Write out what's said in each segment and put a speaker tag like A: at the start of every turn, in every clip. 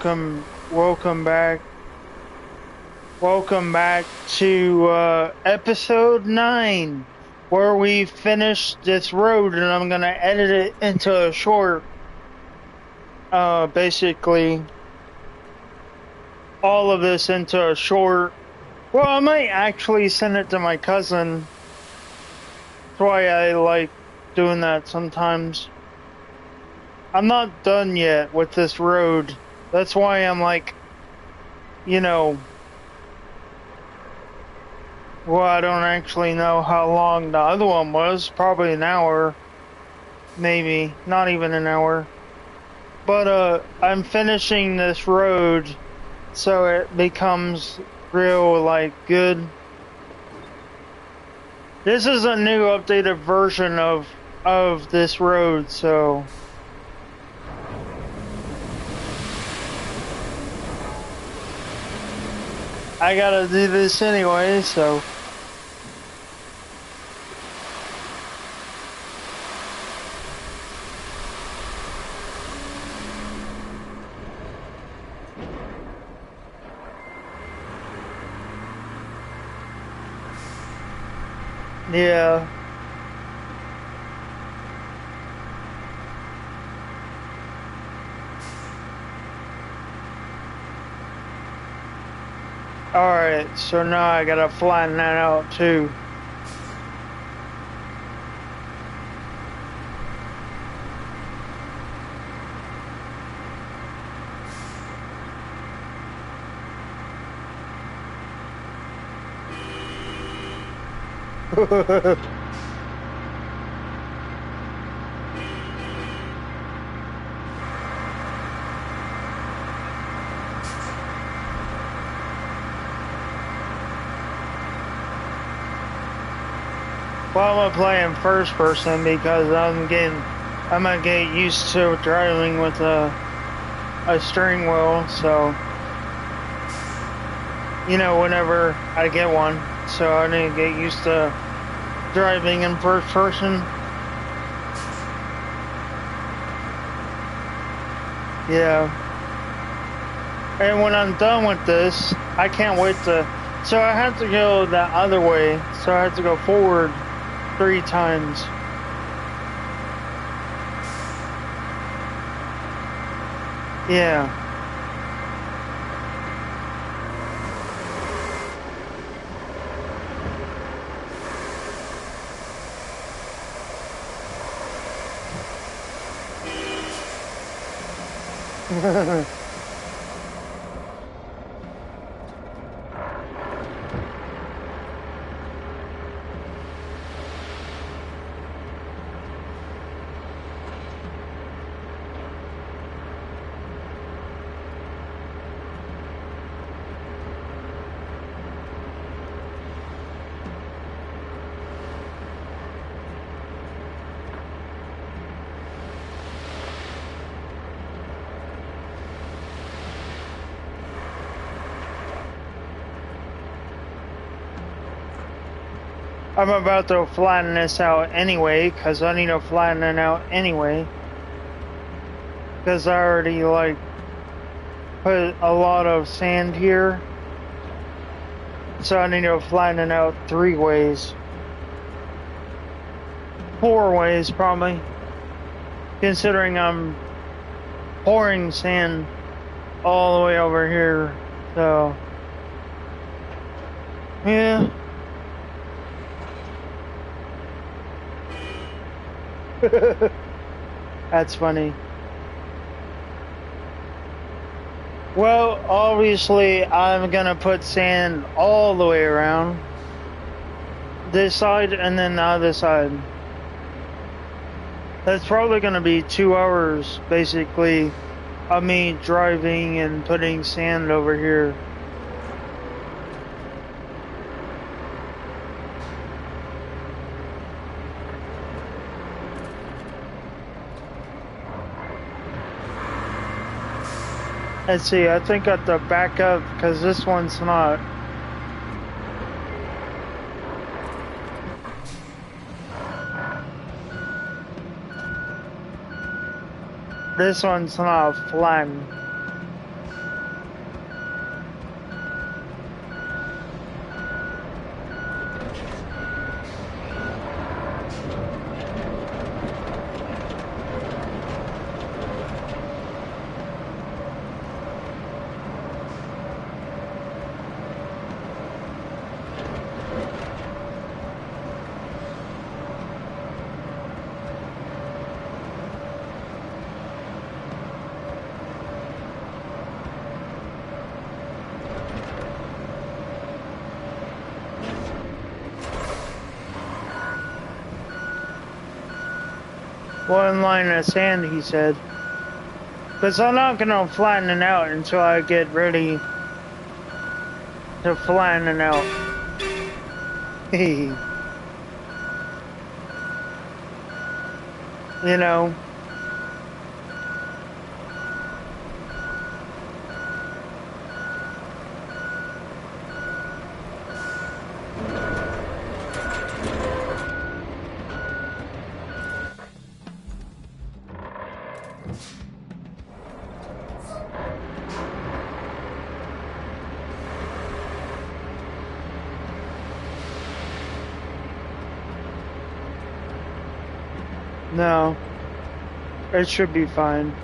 A: Welcome back. Welcome back to episode 9, where we finished this road, and I'm gonna edit it into a short. Basically, all of this into a short. Well, I might actually send it to my cousin. That's why I like doing that sometimes. I'm not done yet with this road. That's why I'm like, you know. Well, I don't actually know how long the other one was. Probably an hour. Maybe. Not even an hour. But, I'm finishing this road so it becomes real, like, good. This is a new updated version of this road, so... I gotta do this anyway, so... Yeah. Alright, so now I gotta flatten that out too. Well, I'm playing first person because I'm gonna get used to driving with a steering wheel, so whenever I get one, so I need to get used to driving in first person. Yeah. And when I'm done with this, I can't wait to. So I have to go the other way. So I have to go forward 3 times. Yeah. I'm about to flatten this out anyway, because I need to flatten it out anyway. Because I already, like, put a lot of sand here. So I need to flatten it out 3 ways. 4 ways, probably. Considering I'm pouring sand all the way over here, so... Yeah. That's funny. Well, obviously, I'm gonna put sand all the way around this side and then the other side. That's probably gonna be 2 hours, basically, of me driving and putting sand over here. Let's see, I think I have to back up because this one's not. This one's not flattened. One line of sand, he said. Because I'm not going to flatten it out until I get ready to flatten it out. You know? No. It should be fine.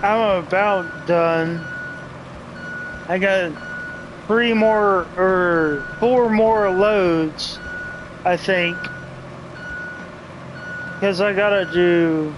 A: I'm about done. I got 3 more or 4 more loads, I think. Because I gotta do...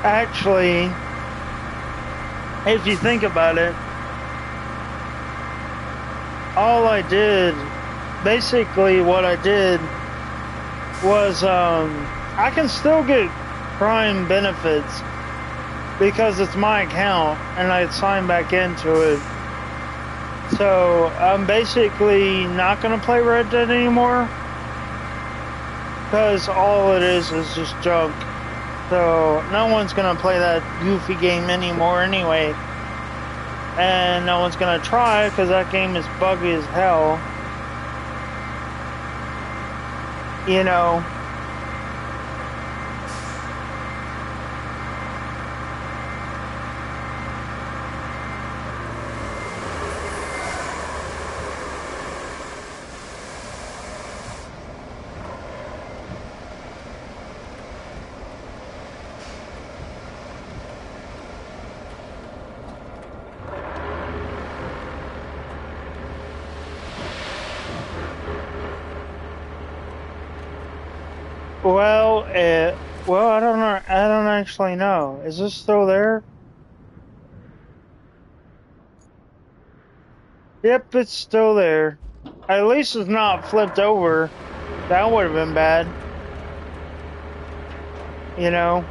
A: Actually, if you think about it, all I did, basically what I did was, I can still get Prime benefits because it's my account and I signed back into it. So I'm basically not going to play Red Dead anymore because all it is just junk. So no one's going to play that goofy game anymore anyway. And no one's going to try because that game is buggy as hell. You know. Well, I don't know. I don't actually know. Is this still there? Yep, it's still there. At least it's not flipped over. That would have been bad. You know?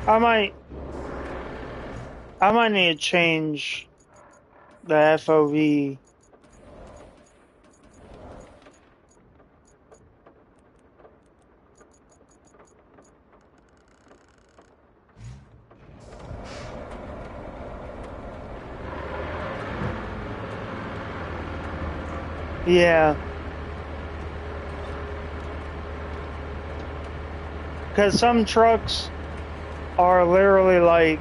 A: I might need to change the FOV. Yeah. Because some trucks are literally like,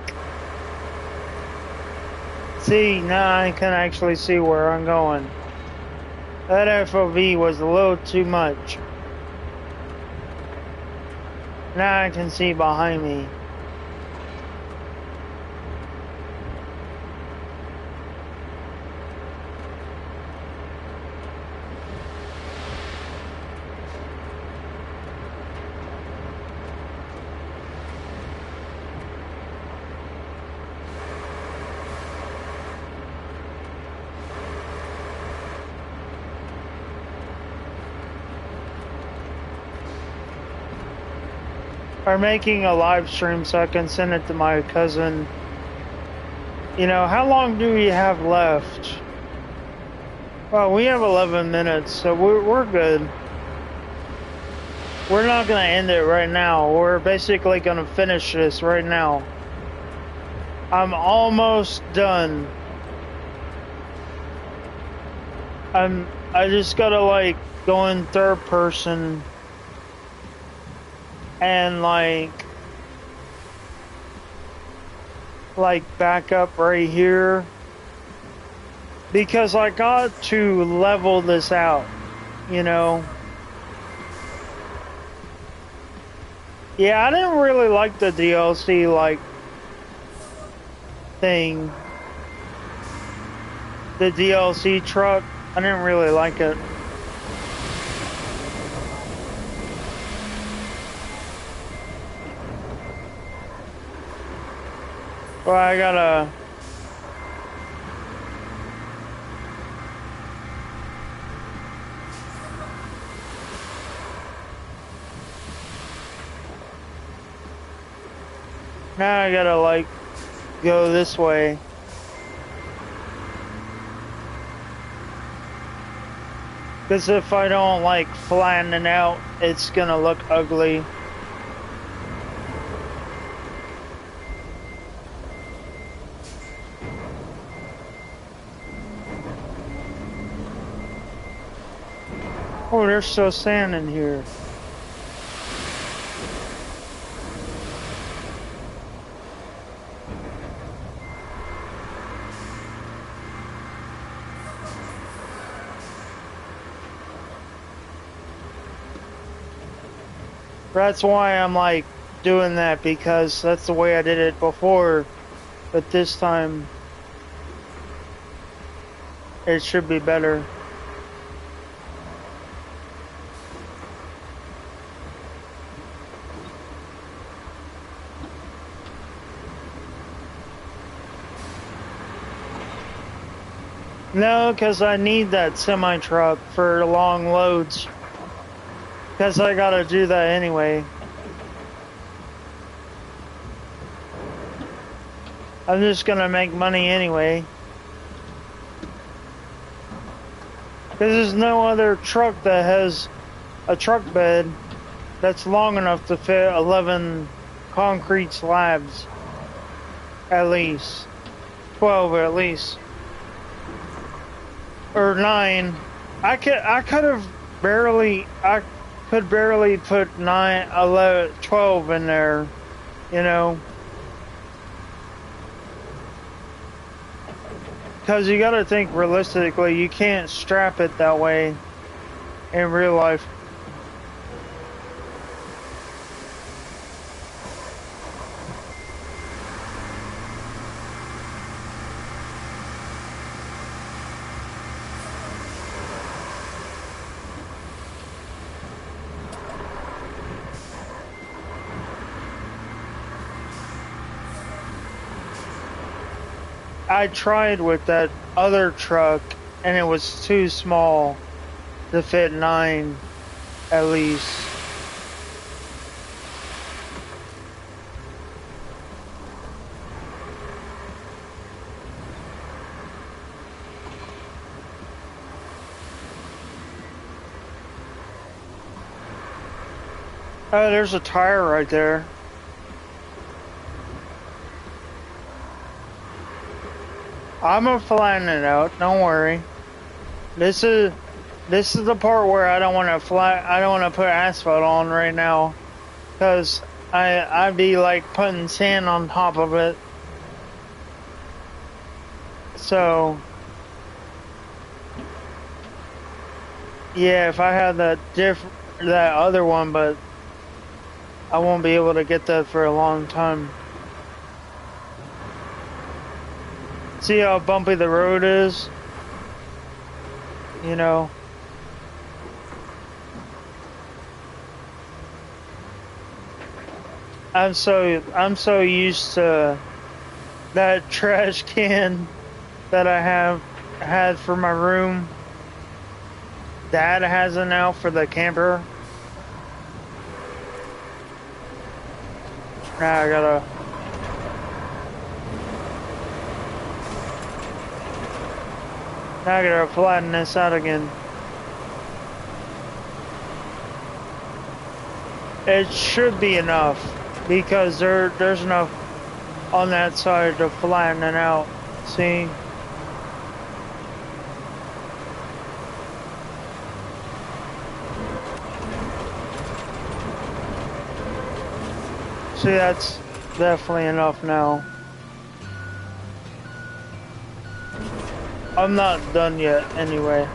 A: see, now I can actually see where I'm going. That FOV was a little too much. Now I can see behind me. Or making a live stream so I can send it to my cousin. You know, how long do we have left? Well, we have 11 minutes, so we're good. We're not going to end it right now. We're basically going to finish this right now. I'm almost done. I just got to like go in third person and like back up right here because I got to level this out, you know. Yeah, I didn't really like the DLC like thing. The DLC truck, I didn't really like it. Well, I gotta... Now I gotta, like, go this way. Because if I don't, like, flatten it out, it's gonna look ugly. Oh, there's still sand in here. That's why I'm like doing that, because that's the way I did it before, but this time it should be better. No, because I need that semi-truck for long loads. Because I gotta do that anyway. I'm just gonna make money anyway. Because there's no other truck that has a truck bed that's long enough to fit 11 concrete slabs. At least. 12 at least. Or 9. I could barely put 9, 11, 12 in there, you know. Because you gotta think realistically, you can't strap it that way in real life. I tried with that other truck and it was too small to fit 9 at least. Oh, there's a tire right there. I'm gonna flatten it out, don't worry. This This is the part where I don't want to I don't want to put asphalt on right now, because I'd be like putting sand on top of it. So yeah, if I had that other one, but I won't be able to get that for a long time. See how bumpy the road is? You know. I'm so used to that trash can that I had for my room. Dad has it now for the camper. Now I gotta flatten this out again. It should be enough, because there's enough on that side to flatten it out. See? See, that's definitely enough now. I'm not done yet anyway.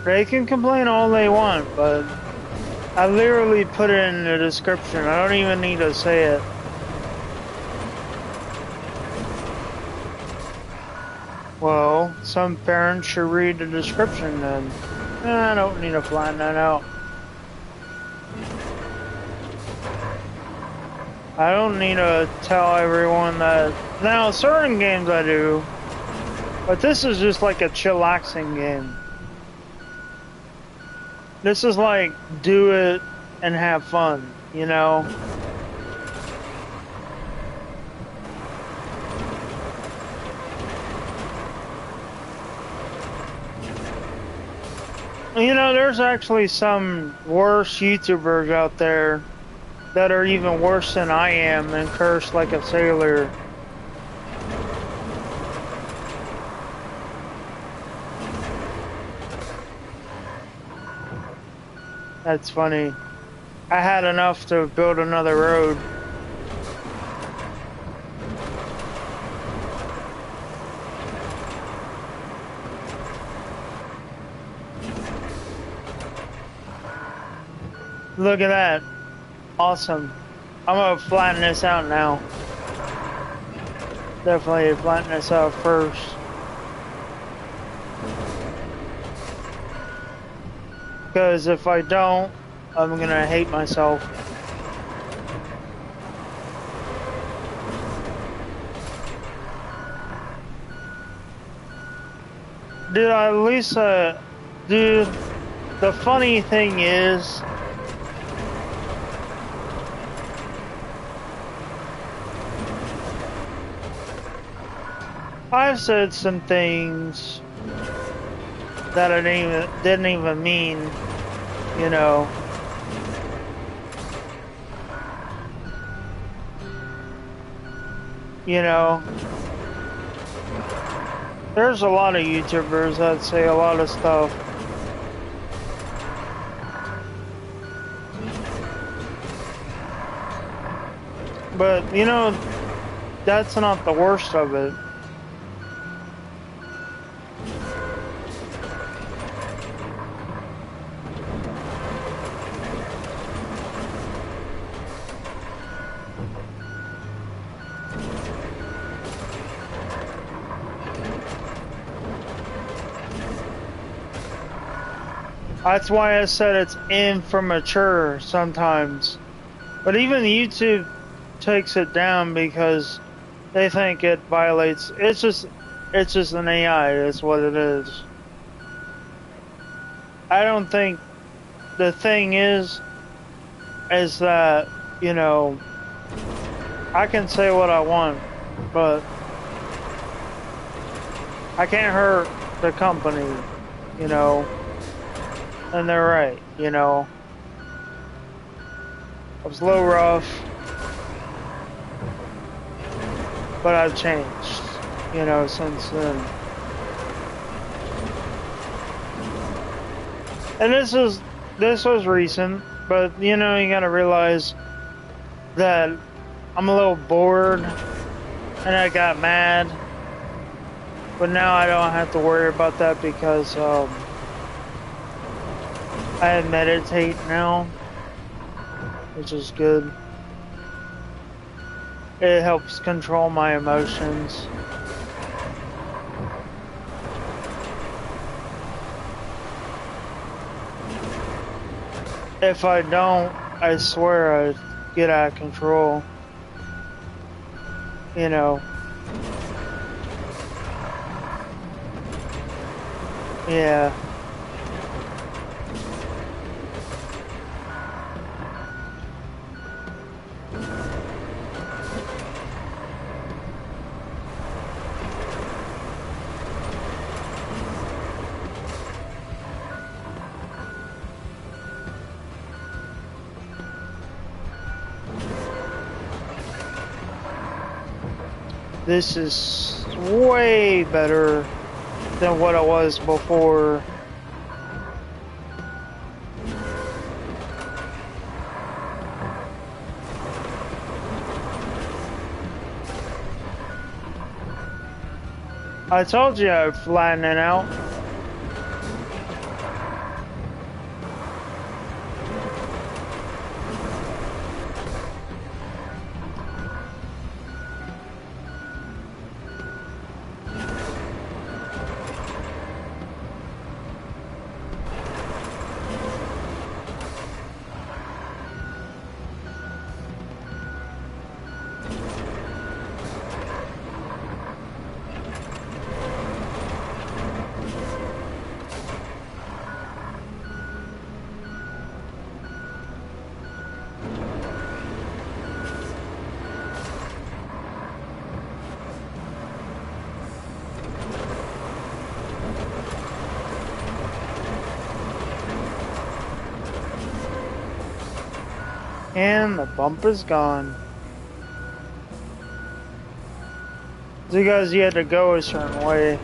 A: They can complain all they want, but I literally put it in the description. I don't even need to say it. Well, some parents should read the description then. I don't need to flatten that out. I don't need to tell everyone that. Now, certain games I do, but this is just like a chillaxing game. This is like, do it and have fun, you know? You know, there's actually some worse YouTubers out there that are even worse than I am and curse like a sailor. That's funny. I had enough to build another road. Look at that. Awesome. I'm gonna flatten this out now. Definitely flatten this out first. Because if I don't, I'm gonna hate myself. Dude, at least, dude, the funny thing is, I've said some things that I didn't even mean, you know. You know, there's a lot of YouTubers that say a lot of stuff. But, you know, that's not the worst of it. That's why I said it's immature sometimes. But even YouTube takes it down because they think it violates. It's just an AI. Is what it is. I don't think the thing is that, you know, I can say what I want, but I can't hurt the company, you know. And they're right, you know. I was a little rough, but I've changed, you know, since then. And this was recent, but you know, you gotta realize that I'm a little bored and I got mad. But now I don't have to worry about that because I meditate now, which is good. It helps control my emotions. If I don't, I swear I get out of control. You know. Yeah. This is way better than what it was before. I told you I'd flatten it out. And the bump is gone. Because you had to go a certain way.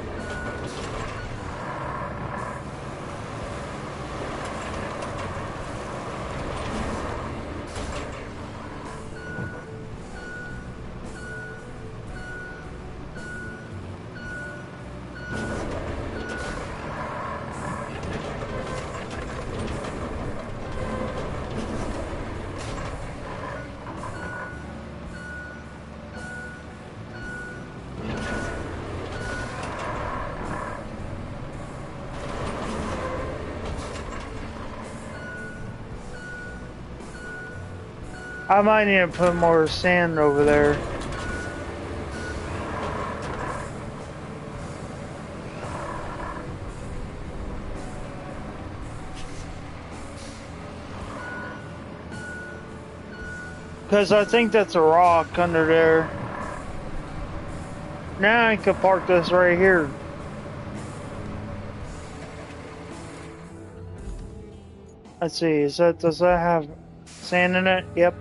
A: I might need to put more sand over there. Because I think that's a rock under there. Now I could park this right here. Let's see, does that have sand in it? Yep.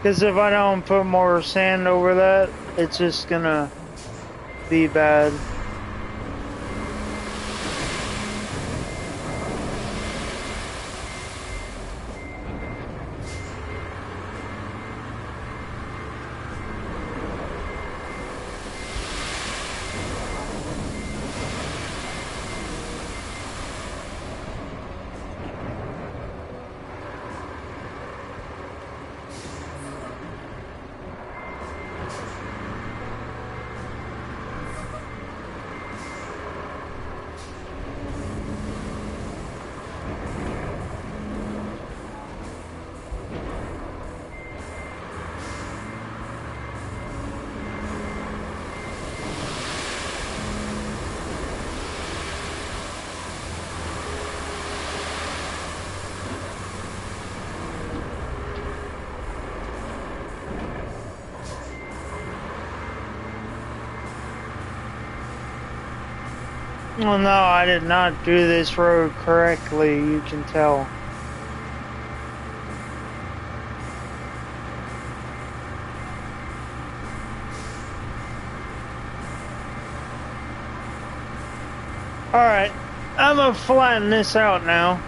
A: Because if I don't put more sand over that, it's just gonna be bad. Well, no, I did not do this road correctly, you can tell. Alright, I'm gonna flatten this out now.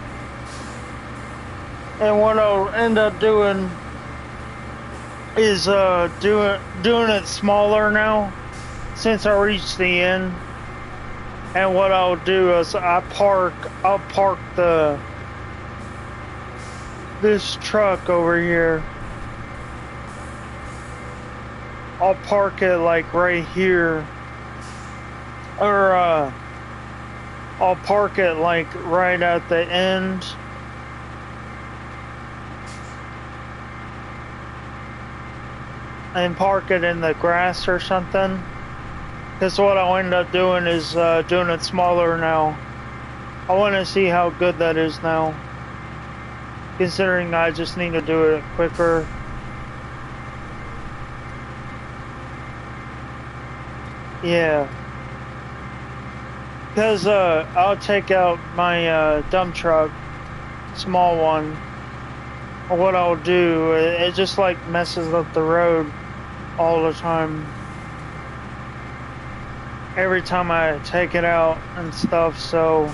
A: And what I'll end up doing is doing it smaller now, since I reached the end. And what I'll do is I'll park this truck over here. I'll park it like right here. Or I'll park it like right at the end. And park it in the grass or something. Because what I'll end up doing is doing it smaller now. I want to see how good that is now. Considering I just need to do it quicker. Yeah. Because I'll take out my dump truck, small one. Or what I'll do, it just like messes up the road all the time. Every time I take it out and stuff, so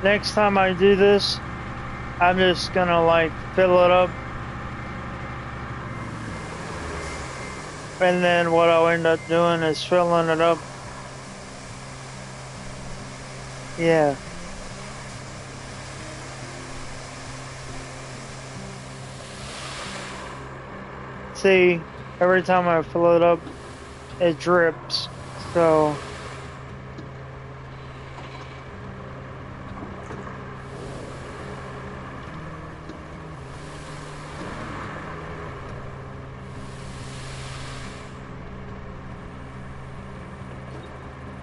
A: next time I do this, I'm just gonna like fill it up. And then what I'll end up doing is filling it up. Yeah. See, every time I fill it up, it drips. So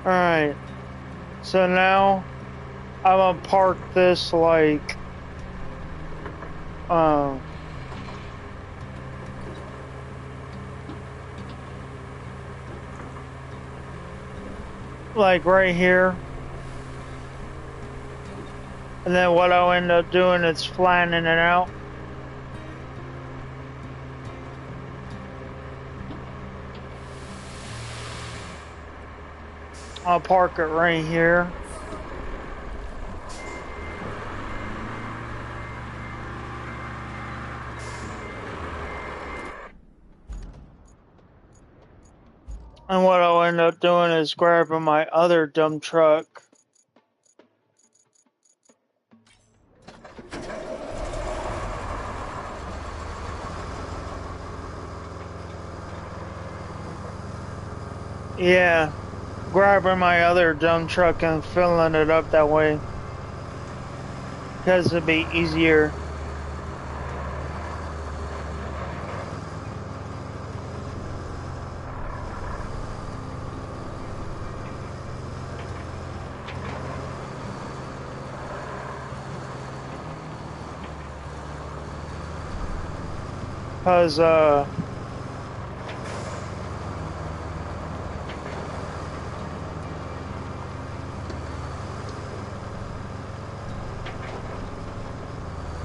A: alright. So now I'm gonna park this like right here. And then what I'll end up doing is flattening it out. I'll park it right here. And what I'll end up doing is grabbing my other dump truck. Yeah, grabbing my other dump truck and filling it up that way. Because it'd be easier. Because,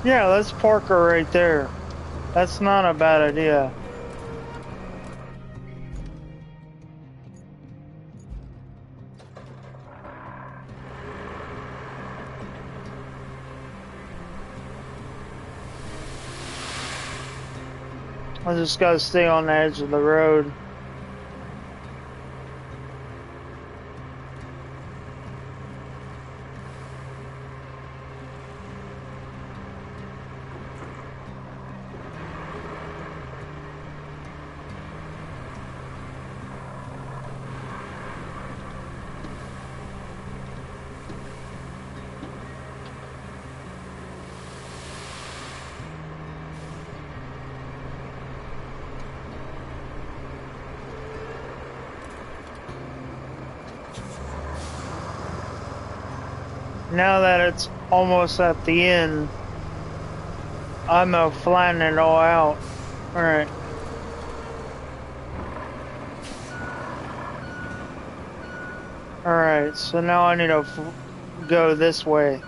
A: yeah, let's park her right there. That's not a bad idea. I just gotta stay on the edge of the road. Now that it's almost at the end, I'm gonna flatten it all out. Alright. Alright, so now I need to go this way.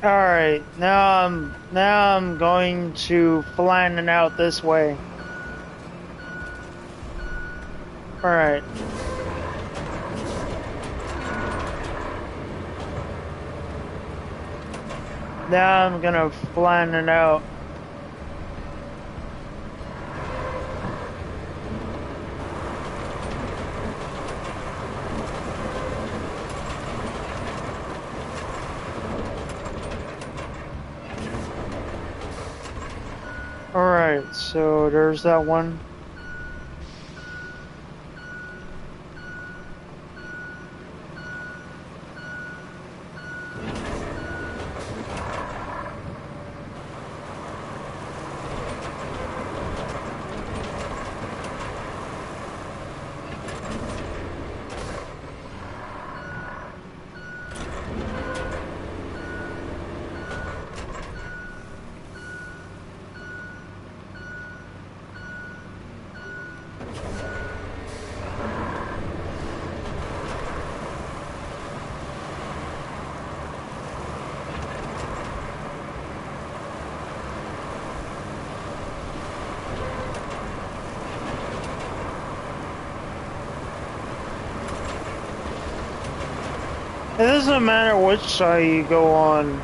A: All right, now I'm going to flatten out this way. All right. Now I'm gonna flatten it out. Alright, so there's that one. It doesn't matter which side you go on.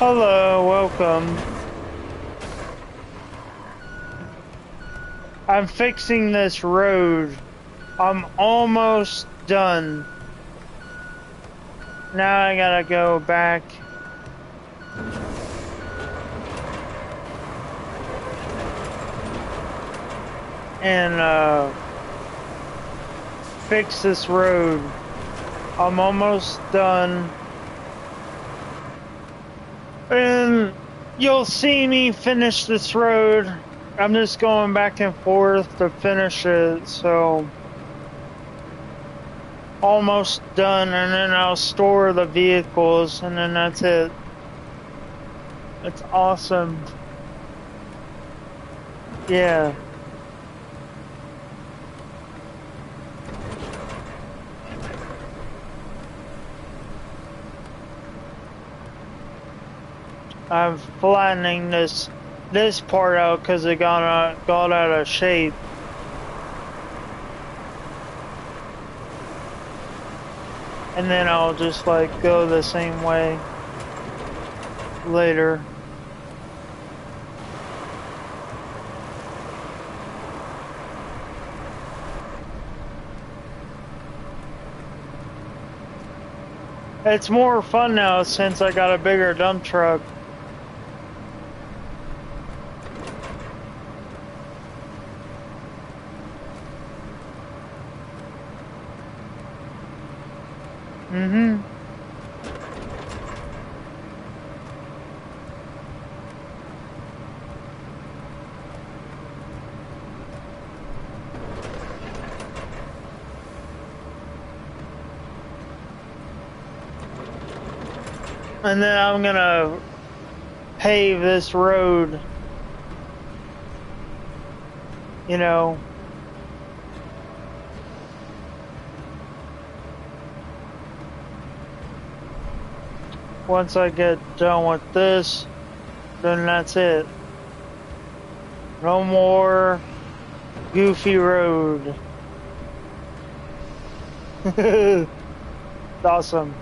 A: Hello, welcome. I'm fixing this road. I'm almost done. Now I gotta go back and fix this road. I'm almost done. And you'll see me finish this road. I'm just going back and forth to finish it, so almost done, and then I'll store the vehicles, and then that's it. It's awesome. Yeah. I'm flattening this part out because it got out of shape. And then I'll just like go the same way later. It's more fun now since I got a bigger dump truck. Mm-hmm. And then I'm gonna pave this road, you know. Once I get done with this, then that's it. No more goofy road. It's awesome.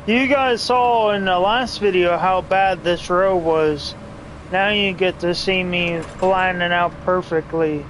A: You guys saw in the last video how bad this road was. Now you get to see me flattening out perfectly.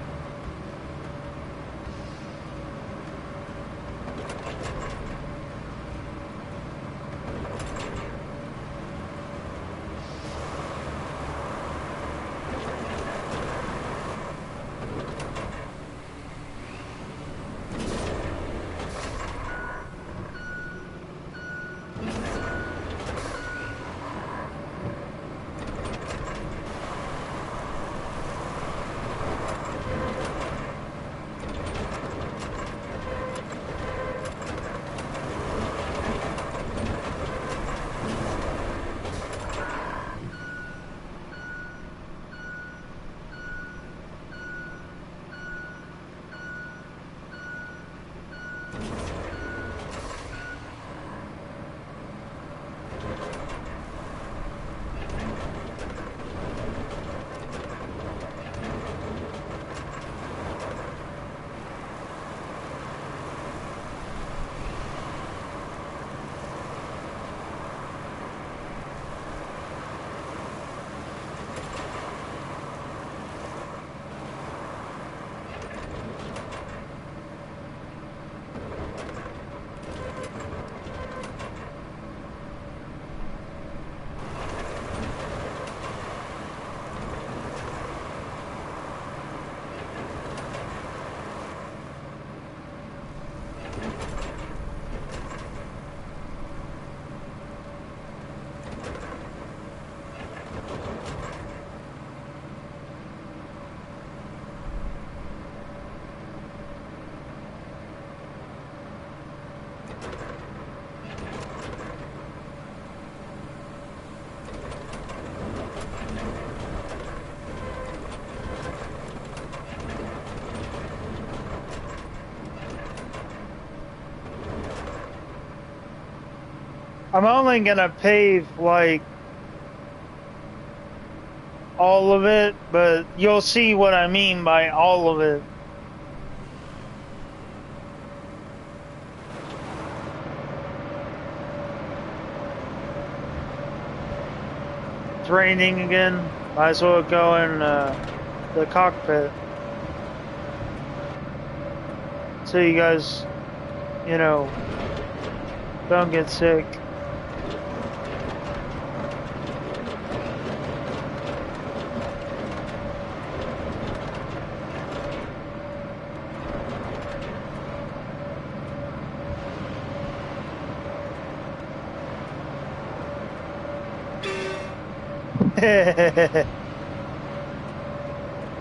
A: I'm only gonna pave like all of it, but you'll see what I mean by all of it. It's raining again. Might as well go in the cockpit. So you guys, you know, don't get sick.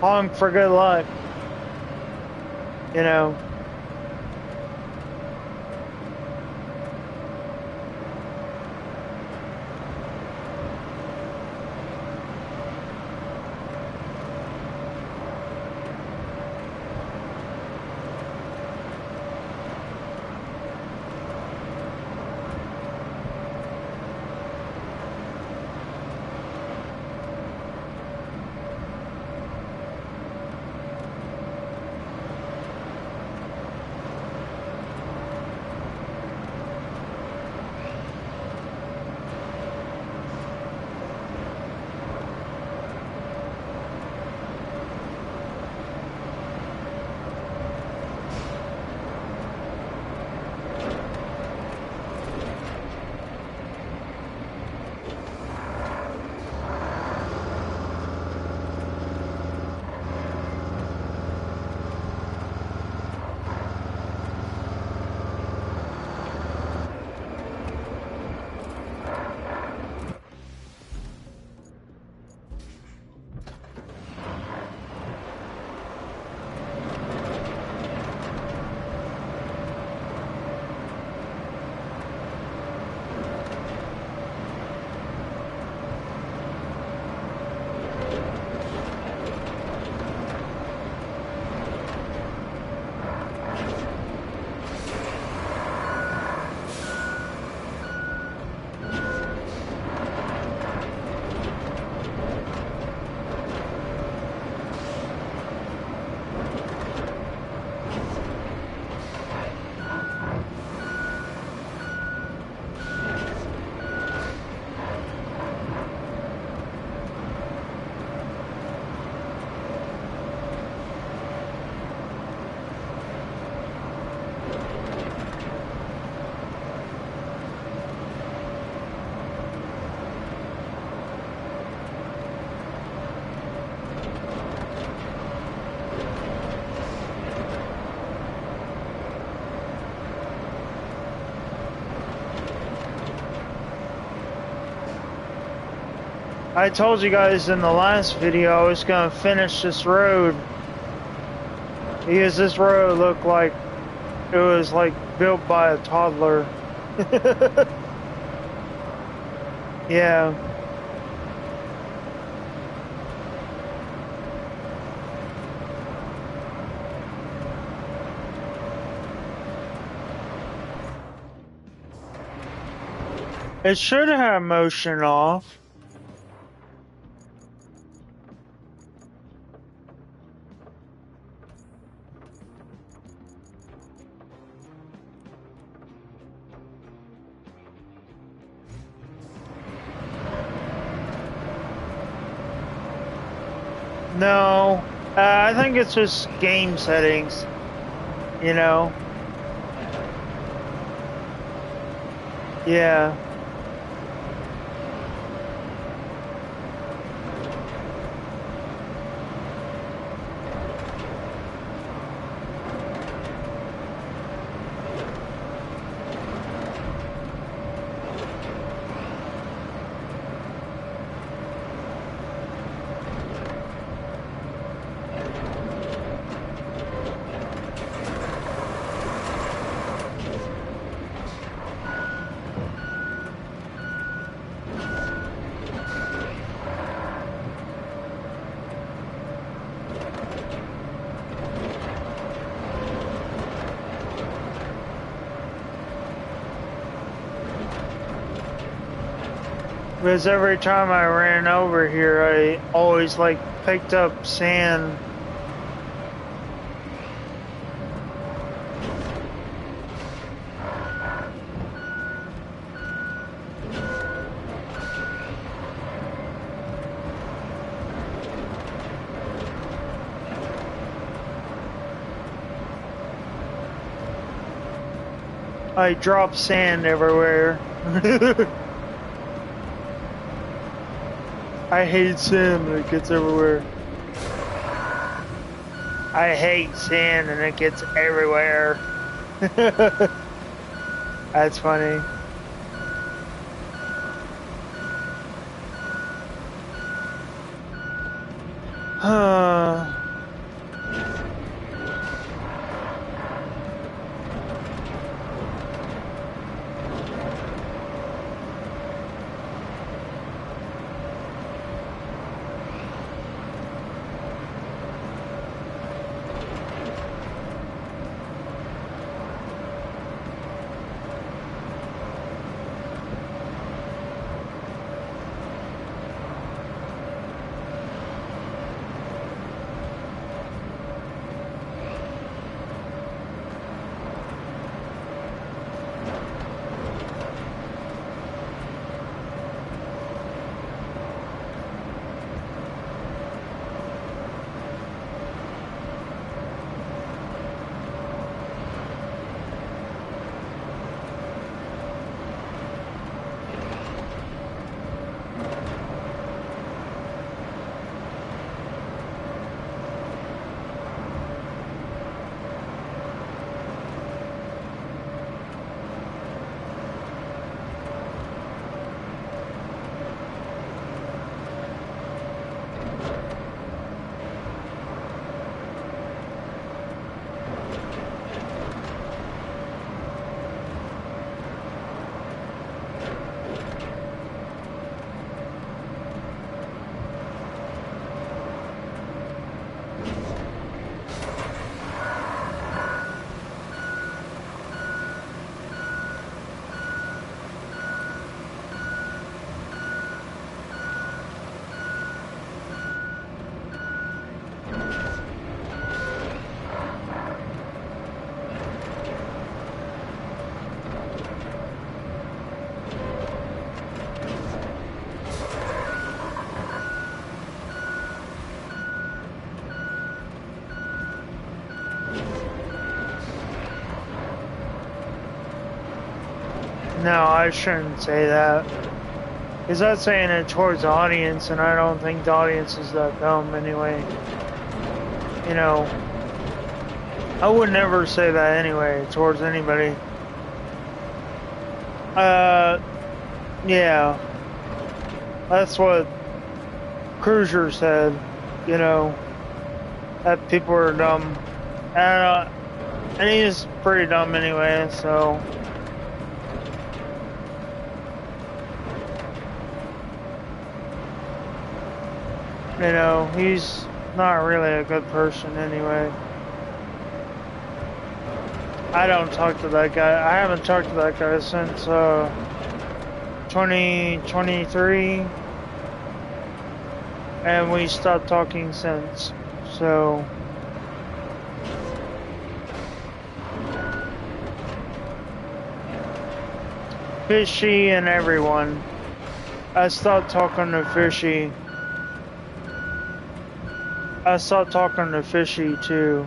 A: Honk for good luck. You know. I told you guys in the last video I was gonna finish this road because this road looked like it was like built by a toddler. Yeah. It should have motion off. No, I think it's just game settings, you know? Yeah. Because every time I ran over here, I always like picked up sand. I drop sand everywhere. I hate sand and it gets everywhere. I hate sand and it gets everywhere. That's funny. No, I shouldn't say that. Because that's saying it towards the audience, and I don't think the audience is that dumb anyway. You know, I would never say that anyway towards anybody. Yeah. That's what Cruiser said, you know, that people are dumb. And he's pretty dumb anyway, so. You know, he's not really a good person anyway. I don't talk to that guy. I haven't talked to that guy since 2023. And we stopped talking since. So Fishy and everyone. I stopped talking to Fishy. I stopped talking to Fishy too.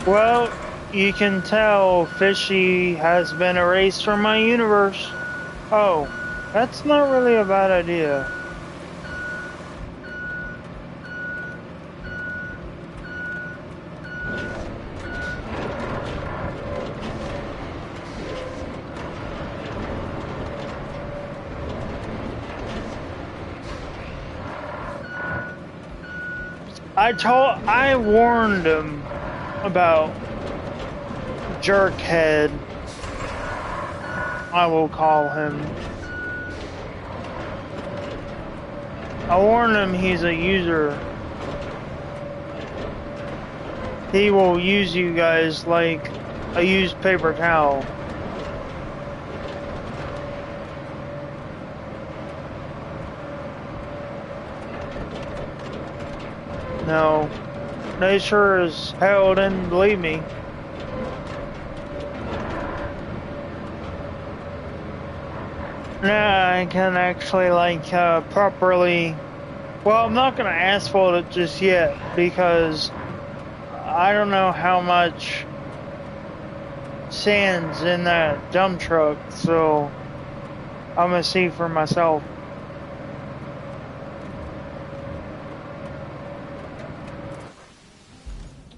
A: Well, you can tell Fishy has been erased from my universe. Oh, that's not really a bad idea. I warned him about Jerkhead, I will call him. I warned him he's a user. He will use you guys like a used paper towel. No, they sure as hell didn't believe me. Now I can actually like properly. Well, I'm not gonna asphalt it just yet because I don't know how much sand's in that dump truck, so I'm gonna see for myself.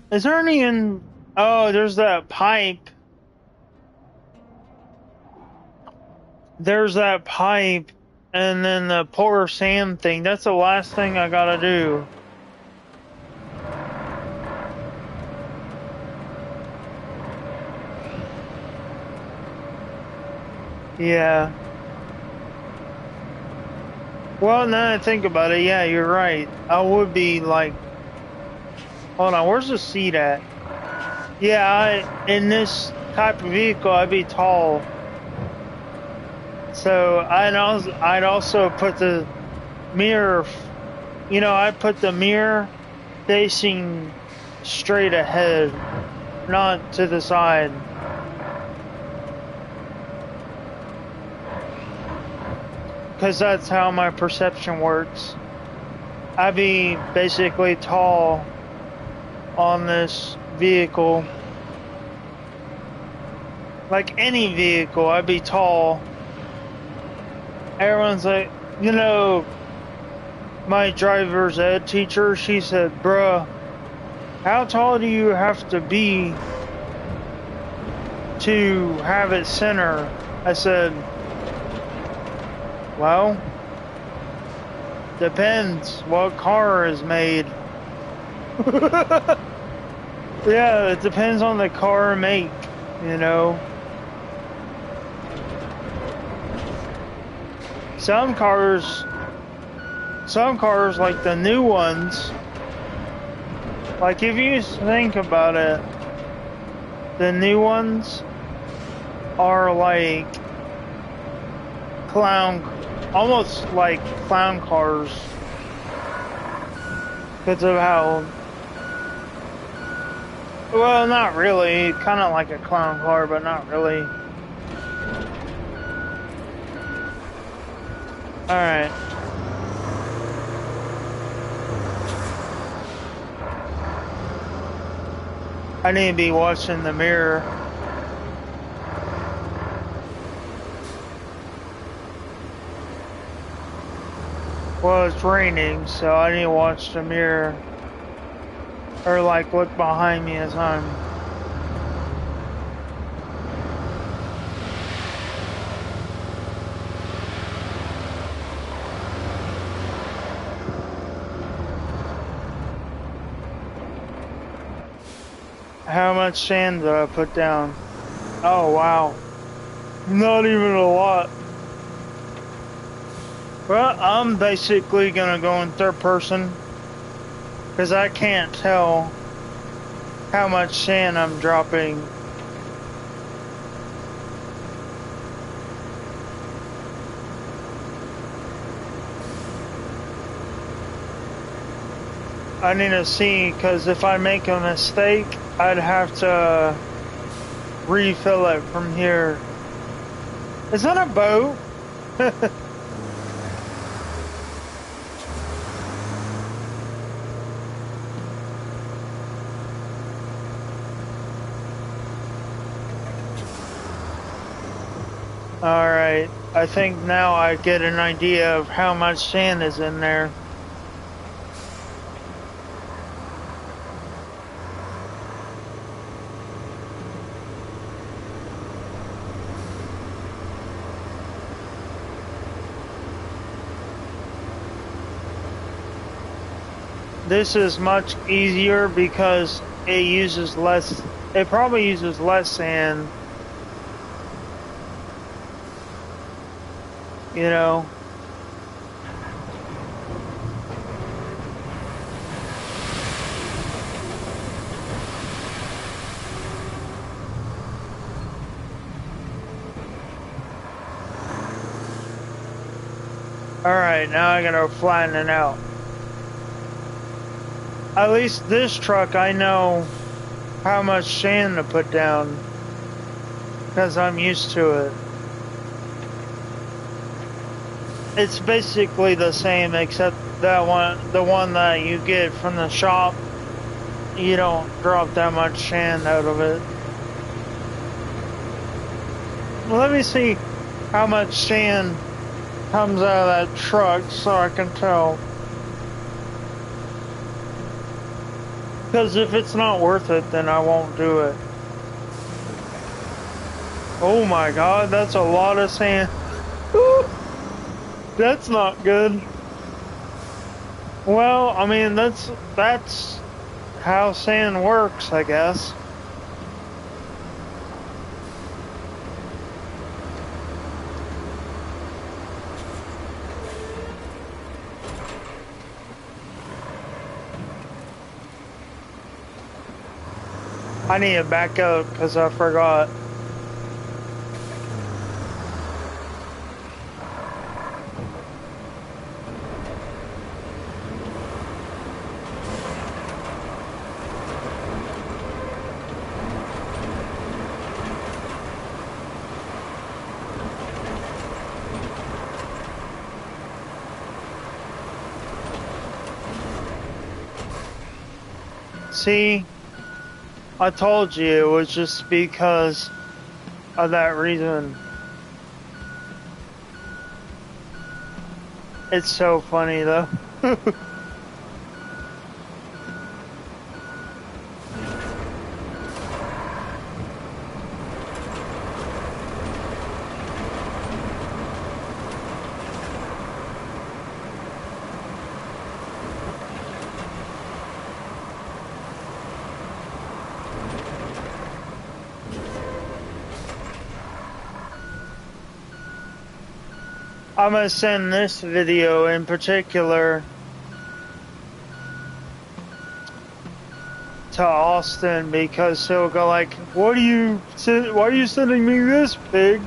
A: Is there any in? Oh, there's that pipe. There's that pipe, and then the pour sand thing. That's the last thing I gotta do. Yeah. Well, now that I think about it, yeah, you're right. I would be like, hold on, where's the seat at? Yeah, in this type of vehicle, I'd be tall. So I'd also put the mirror, you know, I'd put the mirror facing straight ahead, not to the side. Because that's how my perception works. I'd be basically tall on this vehicle. Like any vehicle, I'd be tall. Everyone's like, you know, my driver's ed teacher, she said, bruh, how tall do you have to be to have it center? I said, well, depends what car is made. Yeah, it depends on the car make, you know. Some cars like the new ones, like if you think about it, the new ones are like almost like clown cars because of how, well, not really, kind of like a clown car, but not really. Alright. I need to be watching the mirror. Well, it's raining, so I need to watch the mirror. Or like look behind me as I'm. How much sand did I put down? Oh, wow. Not even a lot. Well, I'm basically gonna go in third person because I can't tell how much sand I'm dropping. I need to see, because if I make a mistake, I'd have to refill it from here. Is that a boat? Alright, I think now I get an idea of how much sand is in there. This is much easier because it uses less, it probably uses less sand. You know. Alright, now I gotta flatten it out. At least this truck, I know how much sand to put down. Because I'm used to it. It's basically the same, except that one, the one that you get from the shop, you don't drop that much sand out of it. Well, let me see how much sand comes out of that truck so I can tell. Because if it's not worth it, then I won't do it. Oh my god, that's a lot of sand. That's not good. Well, I mean, that's how sand works, I guess. I need to back up because I forgot. See, I told you it was just because of that reason. It's so funny though. I'm gonna send this video in particular to Austin because he'll go like, why are you sending me this, pig?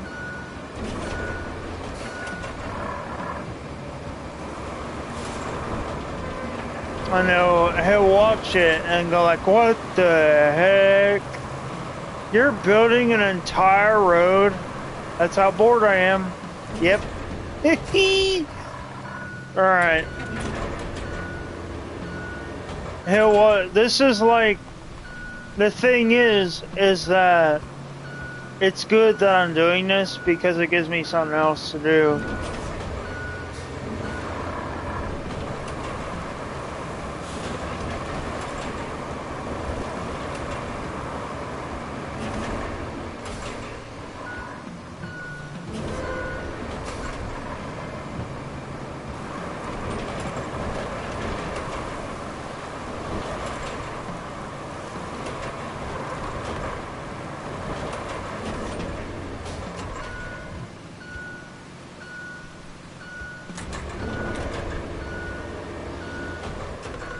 A: I know he'll watch it and go like, what the heck? You're building an entire road? That's how bored I am. Yep. Alright. He'll this is like, the thing is that it's good that I'm doing this because it gives me something else to do.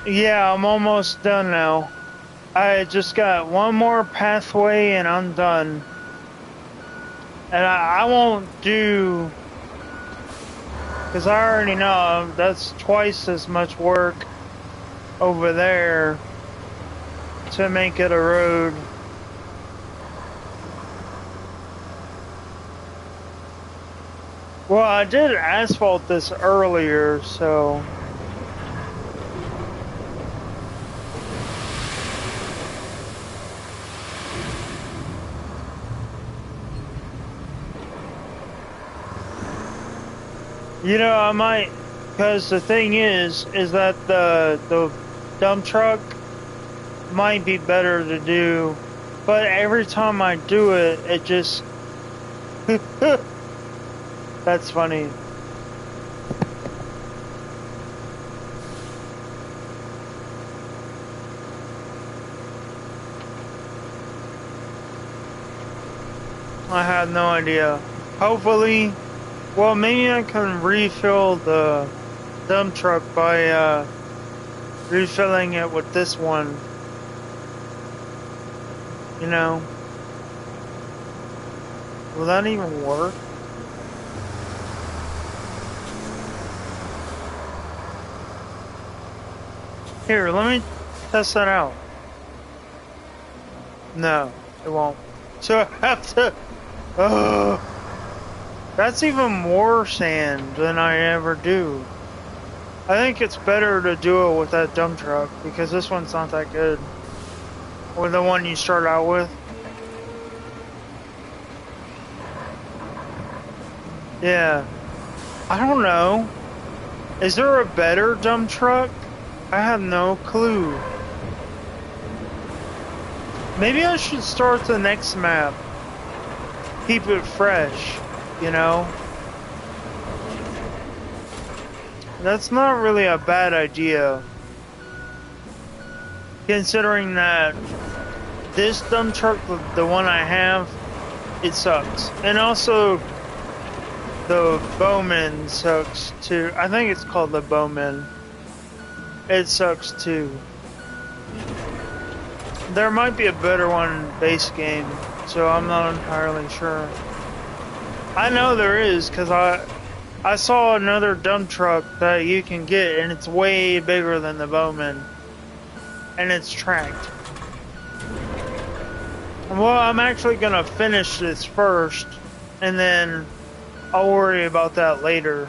A: Yeah, I'm almost done now. I just got one more pathway and I'm done. And I won't do, because I already know that's twice as much work over there to make it a road. Well, I did asphalt this earlier, so... You know, I might, because the thing is that the dump truck might be better to do, but every time I do it, it just, that's funny. I have no idea. Hopefully, well, maybe I can refill the dump truck by refilling it with this one. You know? Will that even work? Here, let me test that out. No, it won't. So I have to... That's even more sand than I ever do. I think it's better to do it with that dump truck because this one's not that good. Or the one you start out with. Yeah. I don't know. Is there a better dump truck? I have no clue. Maybe I should start the next map. Keep it fresh, you know? That's not really a bad idea. Considering that this dump truck, the one I have, it sucks. And also, the Bowman sucks too. I think it's called the Bowman. It sucks too. There might be a better one base game, so I'm not entirely sure. I know there is, because I saw another dump truck that you can get, and it's way bigger than the Bowman. And it's tracked. Well, I'm actually going to finish this first, and then I'll worry about that later.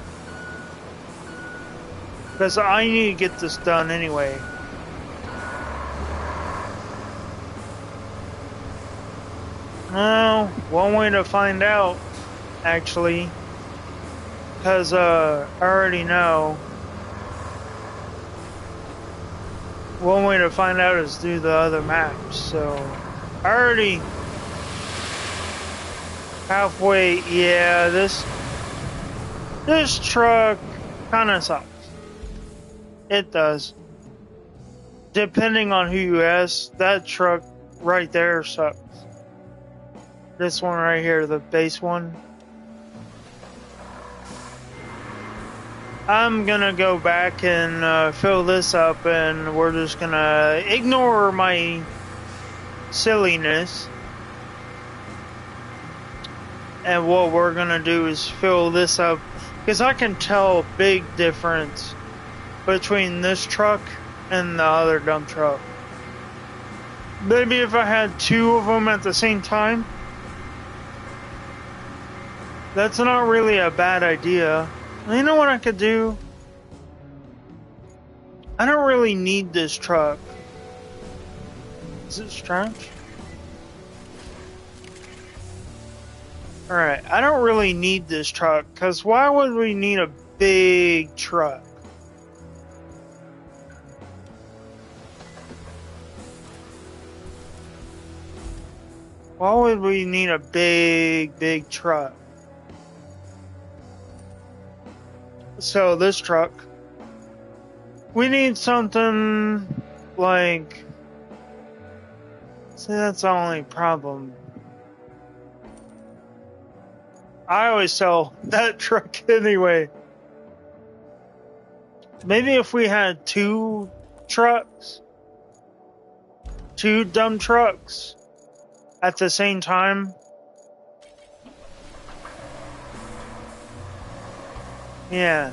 A: Because I need to get this done anyway. Well, one way to find out, actually. Because I already know. One way to find out is through the other maps, so I already halfway. Yeah, this truck kind of sucks. It does. Depending on who you ask, that truck right there sucks. This one right here, the base one. I'm gonna go back and fill this up, and we're just gonna ignore my silliness. And what we're gonna do is fill this up, because I can tell a big difference between this truck and the other dump truck. Maybe if I had two of them at the same time, that's not really a bad idea. You know what I could do? I don't really need this truck. Is it strapped? Alright, I don't really need this truck, because why would we need a big truck? Why would we need a big truck? So this truck, we need something like, see, that's the only problem. I always sell that truck anyway. Maybe if we had two trucks, two dump trucks at the same time. Yeah,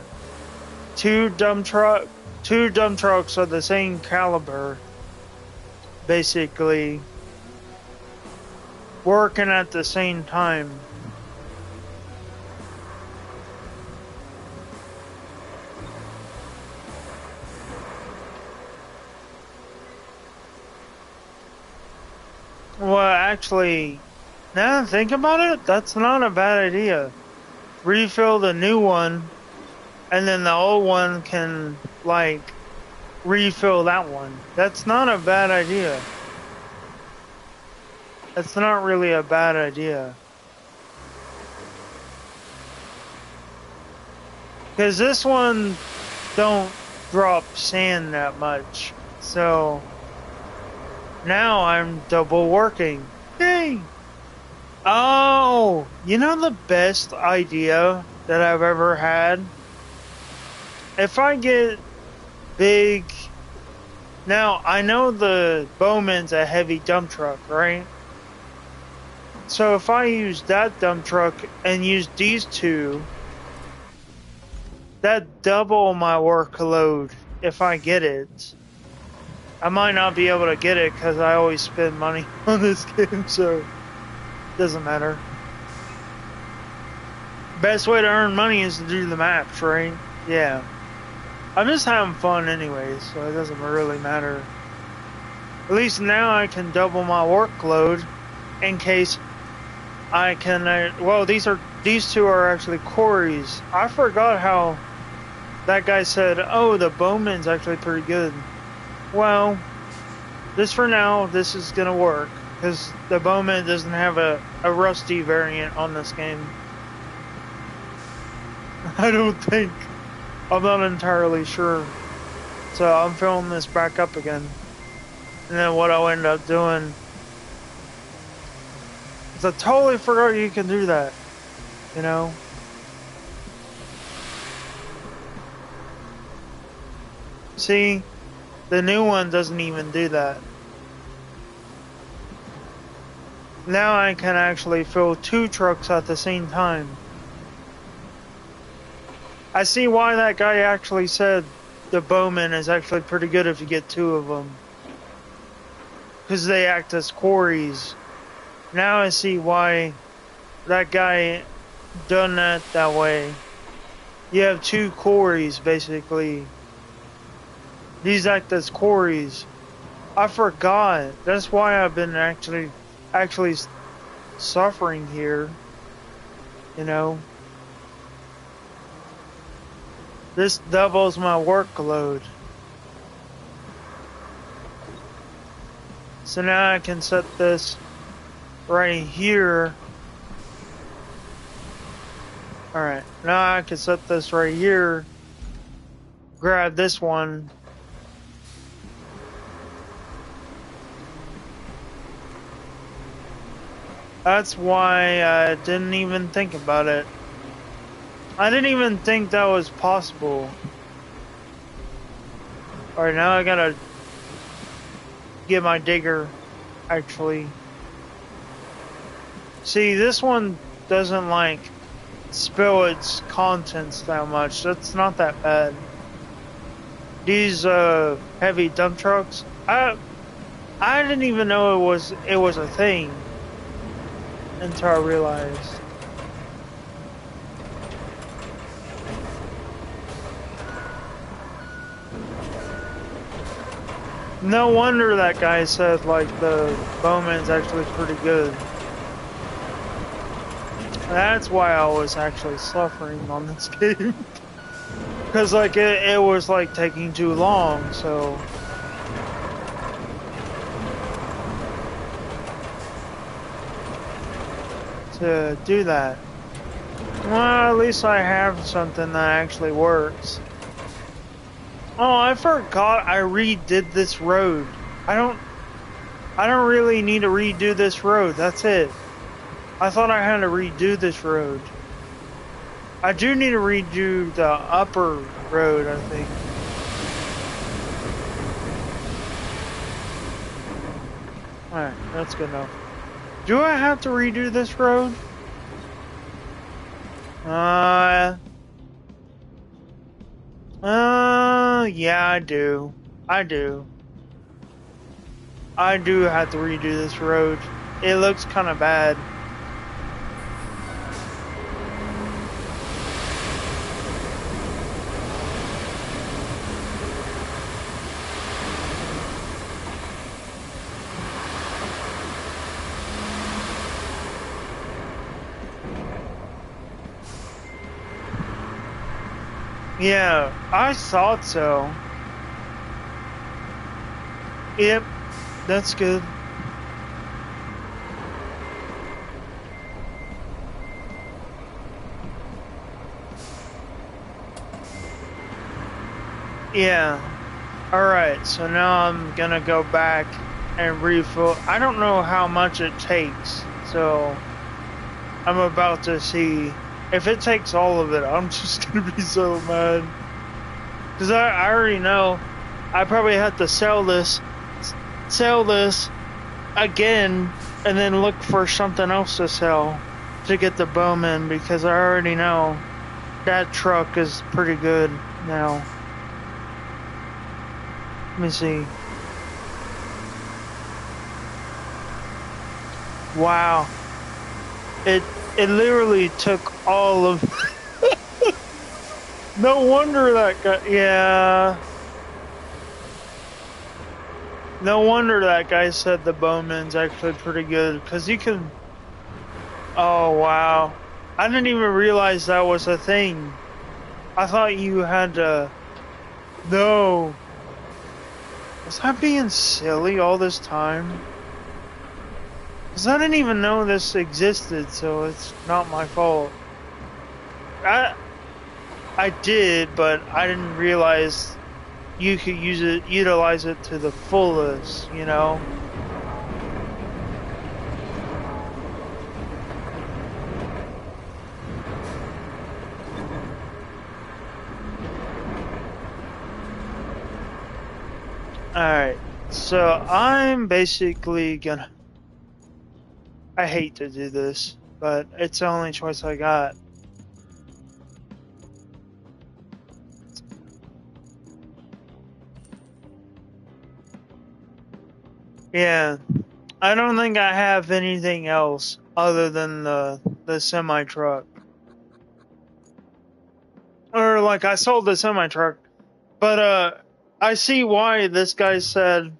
A: two dump trucks of the same caliber, basically working at the same time. Well, actually, now that I think about it, that's not a bad idea. Refill the new one, and then the old one can, like, refill that one. That's not a bad idea. That's not really a bad idea. Because this one don't drop sand that much. So, now I'm double working. Yay! Oh, you know the best idea that I've ever had? If I get big... Now, I know the Bowman's a heavy dump truck, right? So if I use that dump truck and use these two, that double my workload if I get it. I might not be able to get it because I always spend money on this game, so it doesn't matter. Best way to earn money is to do the maps, right? Yeah. I'm just having fun anyways, so it doesn't really matter. At least now I can double my workload in case I can. Well, these two are actually quarries. I forgot how that guy said, "Oh, the bowman's actually pretty good." Well, just for now, this is gonna work because the bowman doesn't have a rusty variant on this game. I don't think. I'm not entirely sure. So I'm filling this back up again. And then what I'll end up doing is I totally forgot you can do that. You know? See? The new one doesn't even do that. Now I can actually fill 2 trucks at the same time. I see why that guy actually said the bowman is actually pretty good if you get 2 of them. Because they act as quarries. Now I see why that guy done that way. You have 2 quarries, basically. These act as quarries. I forgot. That's why I've been actually suffering here. You know? This doubles my workload. So now I can set this right here. Alright, now I can set this right here. Grab this one. That's why I didn't even think about it. I didn't even think that was possible. Alright, now I gotta get my digger, actually. See, this one doesn't like spill its contents that much. That's not that bad. These heavy dump trucks, I didn't even know it was a thing until I realized. No wonder that guy said, like, the bowman's actually pretty good. That's why I was actually suffering on this game. Because, like, it was, like, taking too long, so... to do that. Well, at least I have something that actually works. Oh, I forgot I redid this road. I don't really need to redo this road. That's it. I thought I had to redo this road. I do need to redo the upper road, I think. Alright, that's good enough. Do I have to redo this road? Yeah, I do. I do have to redo this road. It looks kind of bad. Yeah, I thought so. Yep, that's good. Yeah. Alright, so now I'm gonna go back and refill. I don't know how much it takes, so I'm about to see. If it takes all of it, I'm just gonna be so mad. Because I already know I probably have to sell this again, and then look for something else to sell to get the Bowman, because I already know that truck is pretty good now. Let me see. Wow. It it literally took all of. No wonder that guy. Yeah. No wonder that guy said the Bowman's actually pretty good, because you can. Oh wow. I didn't even realize that was a thing. I thought you had to. No. Was I being silly all this time? Because I didn't even know this existed, so it's not my fault. I did, but I didn't realize you could utilize it to the fullest, you know? Alright, so I'm basically gonna. I hate to do this, but it's the only choice I got. Yeah, I don't think I have anything else other than the semi truck. Or like I sold the semi truck, but I see why this guy said.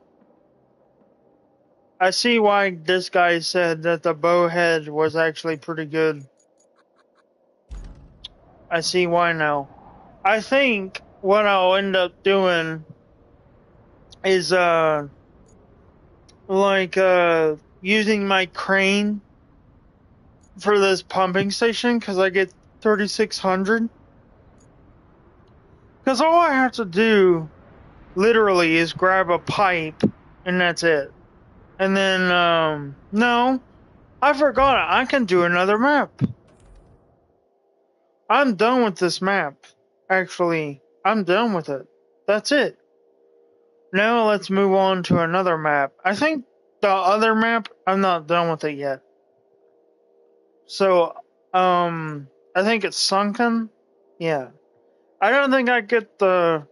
A: I see why this guy said that the bowhead was actually pretty good. I see why now. I think what I'll end up doing is using my crane for this pumping station, because I get 3,600. Because all I have to do literally is grab a pipe and that's it. And then no, I forgot I can do another map. I'm done with this map. Actually, I'm done with it. That's it. Now let's move on to another map. I think the other map, I'm not done with it yet. So, I think it's Sunken. Yeah. I don't think I get the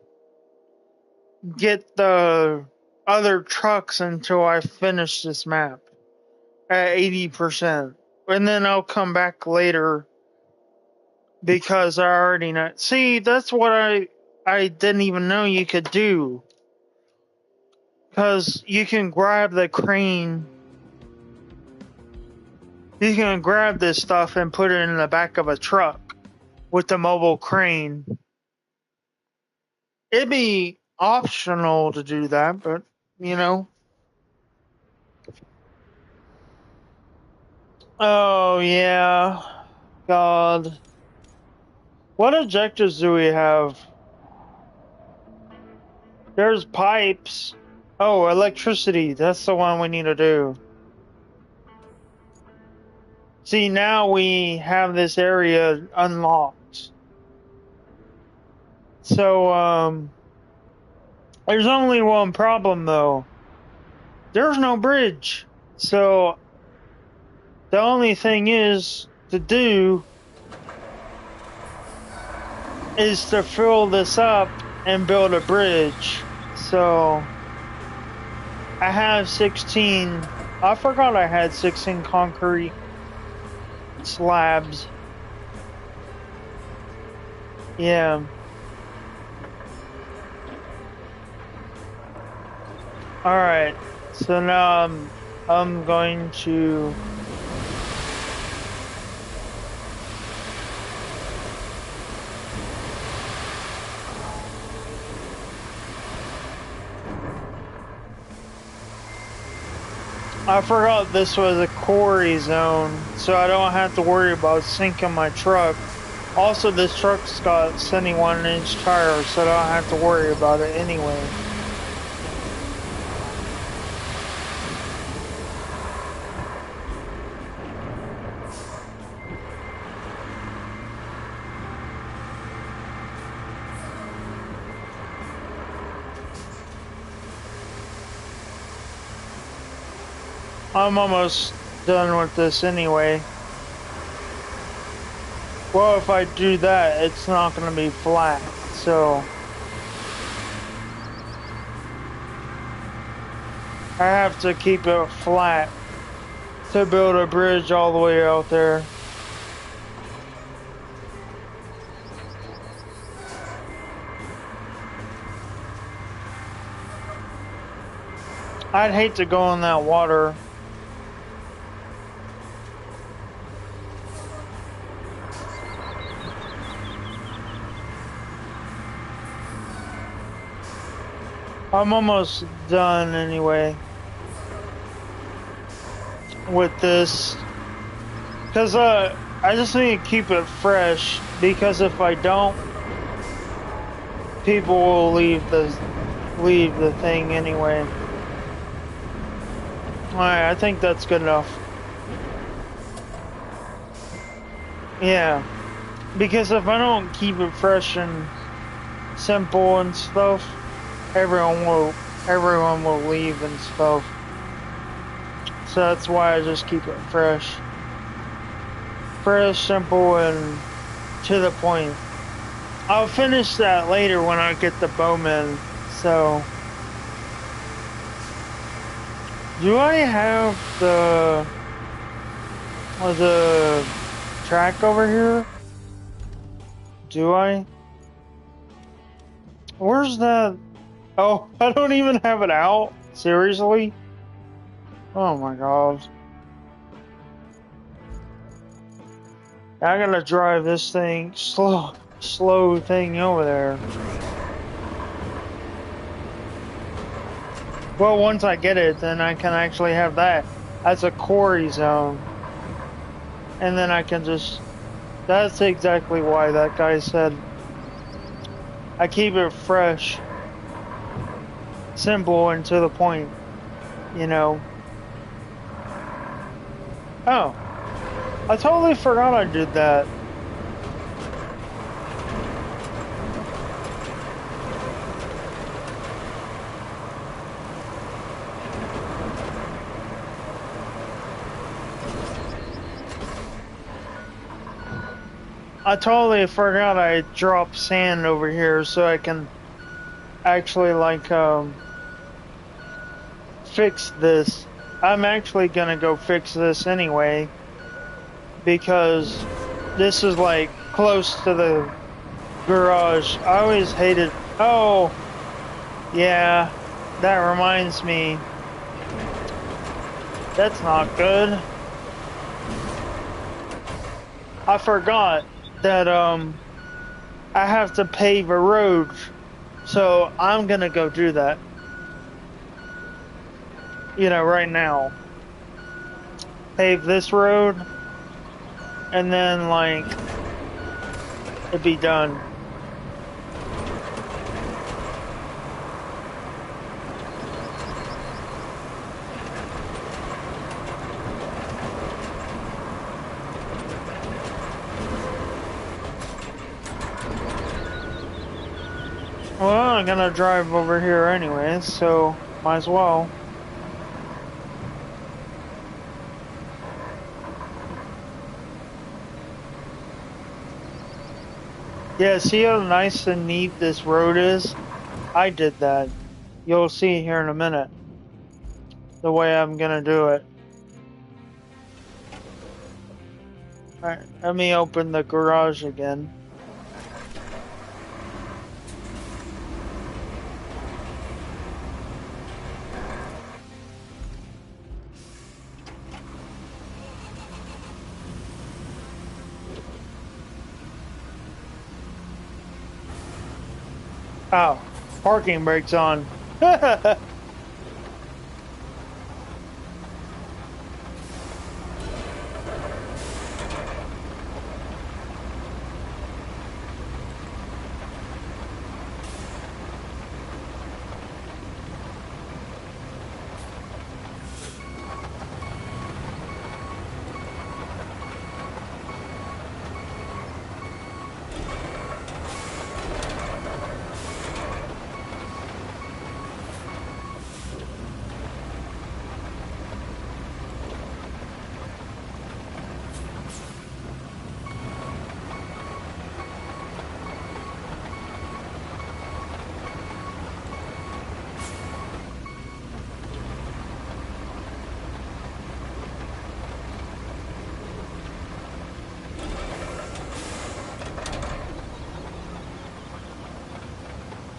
A: other trucks until I finish this map at 80%. And then I'll come back later because I already know. See, that's what I didn't even know you could do. Because you can grab the crane. You can grab this stuff and put it in the back of a truck with the mobile crane. It'd be optional to do that, but, you know. Oh, yeah. God. What objectives do we have? There's pipes. Oh, electricity. That's the one we need to do. See, now we have this area unlocked. So, there's only one problem, though. There's no bridge. So, the only thing is to do is to fill this up and build a bridge. So, I have 16. I forgot I had 16 concrete slabs. Yeah. Alright. So now I'm going to. I forgot this was a quarry zone, so I don't have to worry about sinking my truck. Also, this truck's got 71-inch tires, so I don't have to worry about it anyway. I'm almost done with this anyway. Well, if I do that, it's not going to be flat, so I have to keep it flat to build a bridge all the way out there. I'd hate to go in that water. I'm almost done anyway with this, because I just need to keep it fresh, because if I don't, people will leave the thing anyway. Alright, I think that's good enough. Yeah, because if I don't keep it fresh and simple and stuff, everyone will leave and stuff. So that's why I just keep it fresh. Fresh, simple, and to the point. I'll finish that later when I get the bowman. So, do I have the track over here? Do I? Where's that? Oh, I don't even have it out. Seriously? Oh my god. I gotta drive this thing slow thing over there. Well, once I get it, then I can actually have that as a quarry zone. And then I can just... That's exactly why that guy said I keep it fresh, simple, and to the point, you know. Oh, I totally forgot I did that. I totally forgot I dropped sand over here so I can actually like fix this. I'm actually gonna go fix this anyway because this is like close to the garage. I always hated... Oh, yeah, that reminds me. That's not good. I forgot that I have to pave a road, so I'm gonna go do that, you know, right now. Pave this road and then like it'd be done. Well, I'm gonna drive over here anyway, so might as well. Yeah, see how nice and neat this road is? I did that. You'll see here in a minute the way I'm gonna do it. Alright, let me open the garage again. Oh, parking brake's on.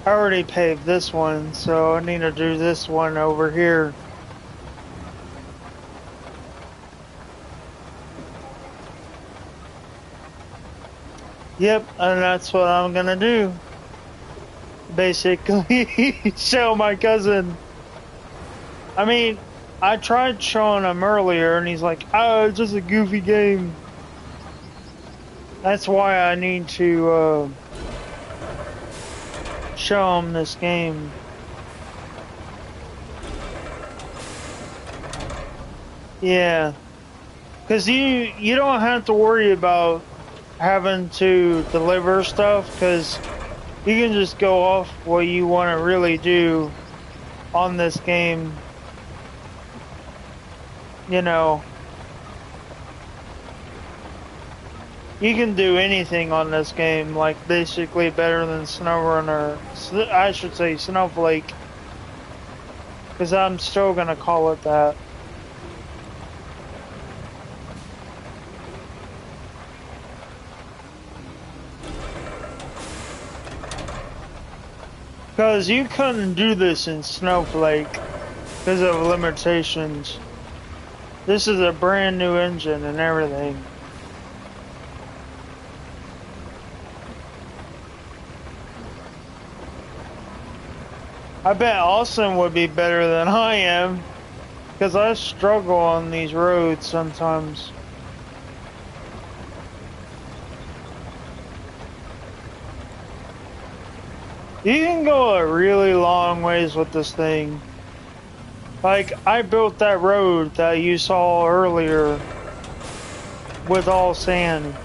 A: I already paved this one, so I need to do this one over here. Yep, and that's what I'm gonna do. Basically, show my cousin. I mean, I tried showing him earlier, and he's like, "Oh, it's just a goofy game." That's why I need to show him this game. Yeah, because you don't have to worry about having to deliver stuff, because you can just go off what you want to really do on this game. You know, you can do anything on this game, like basically better than SnowRunner. I should say Snowflake, because I'm still gonna call it that. Because you couldn't do this in Snowflake because of limitations. This is a brand new engine and everything. I bet Austin would be better than I am, because I struggle on these roads sometimes. You can go a really long ways with this thing. Like, I built that road that you saw earlier with all sand.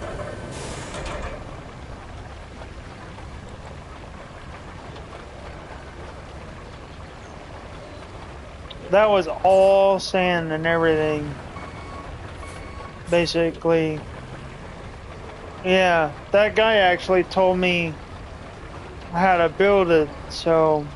A: That was all sand and everything. Basically. Yeah, that guy actually told me how to build it, so...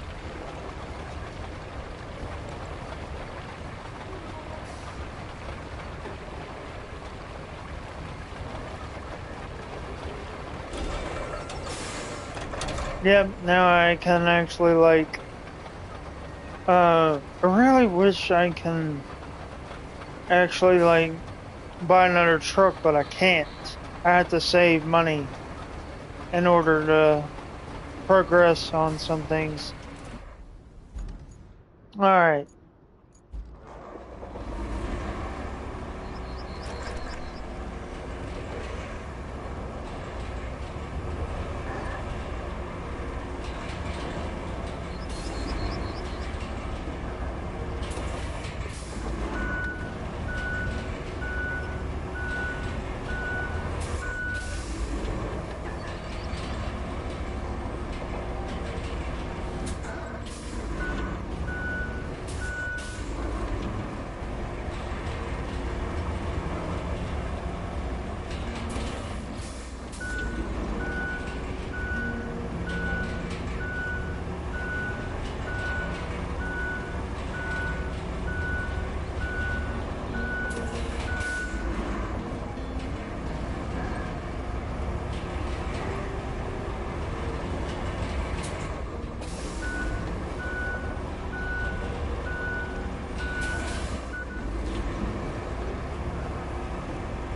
A: Yep, now I can actually, like... I really wish I can actually, like, buy another truck, but I can't. I have to save money in order to progress on some things. Alright.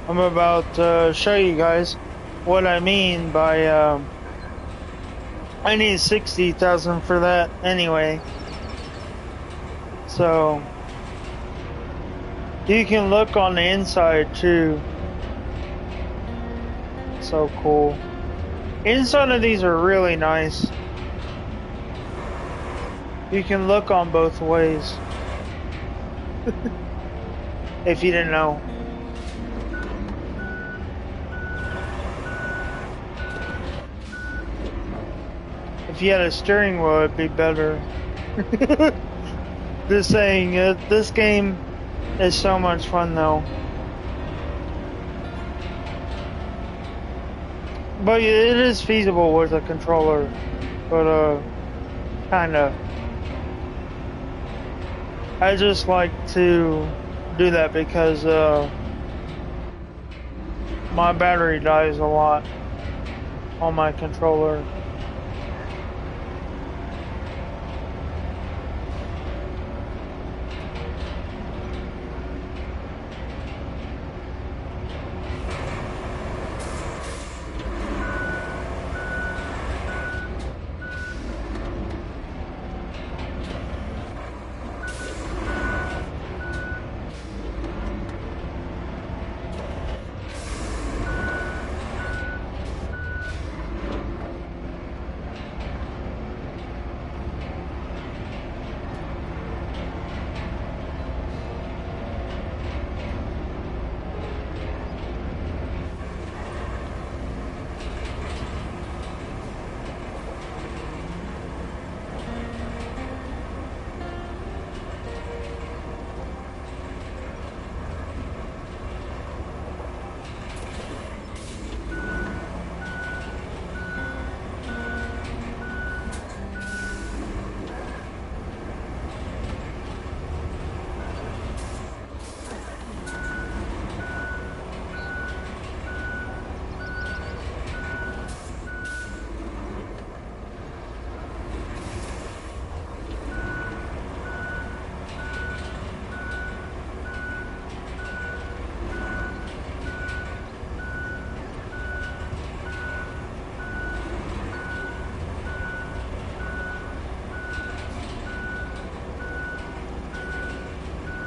A: I'm about to show you guys what I mean by, I need 60,000 for that anyway. So, you can look on the inside too. So cool. Inside of these are really nice. You can look on both ways. If you didn't know. If you had a steering wheel, it'd be better. Just saying, this game is so much fun though. But it is feasible with a controller. But, kinda. I just like to do that because, my battery dies a lot on my controller.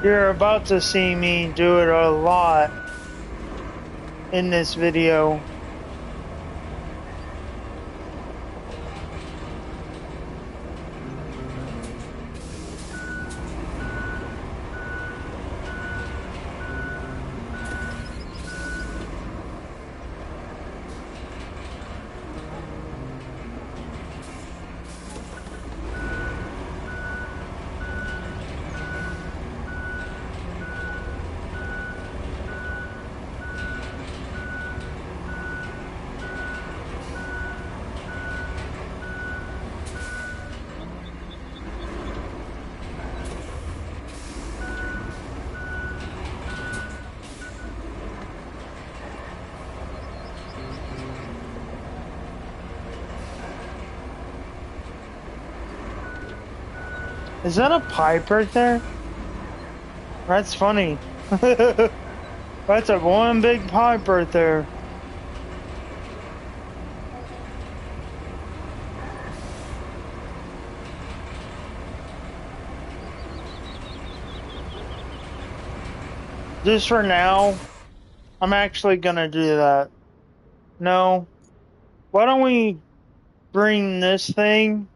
A: You're about to see me do it a lot in this video. Is that a pipe right there? That's funny. That's a one big pipe right there. Just for now, I'm actually gonna do that. No. Why don't we bring this thing?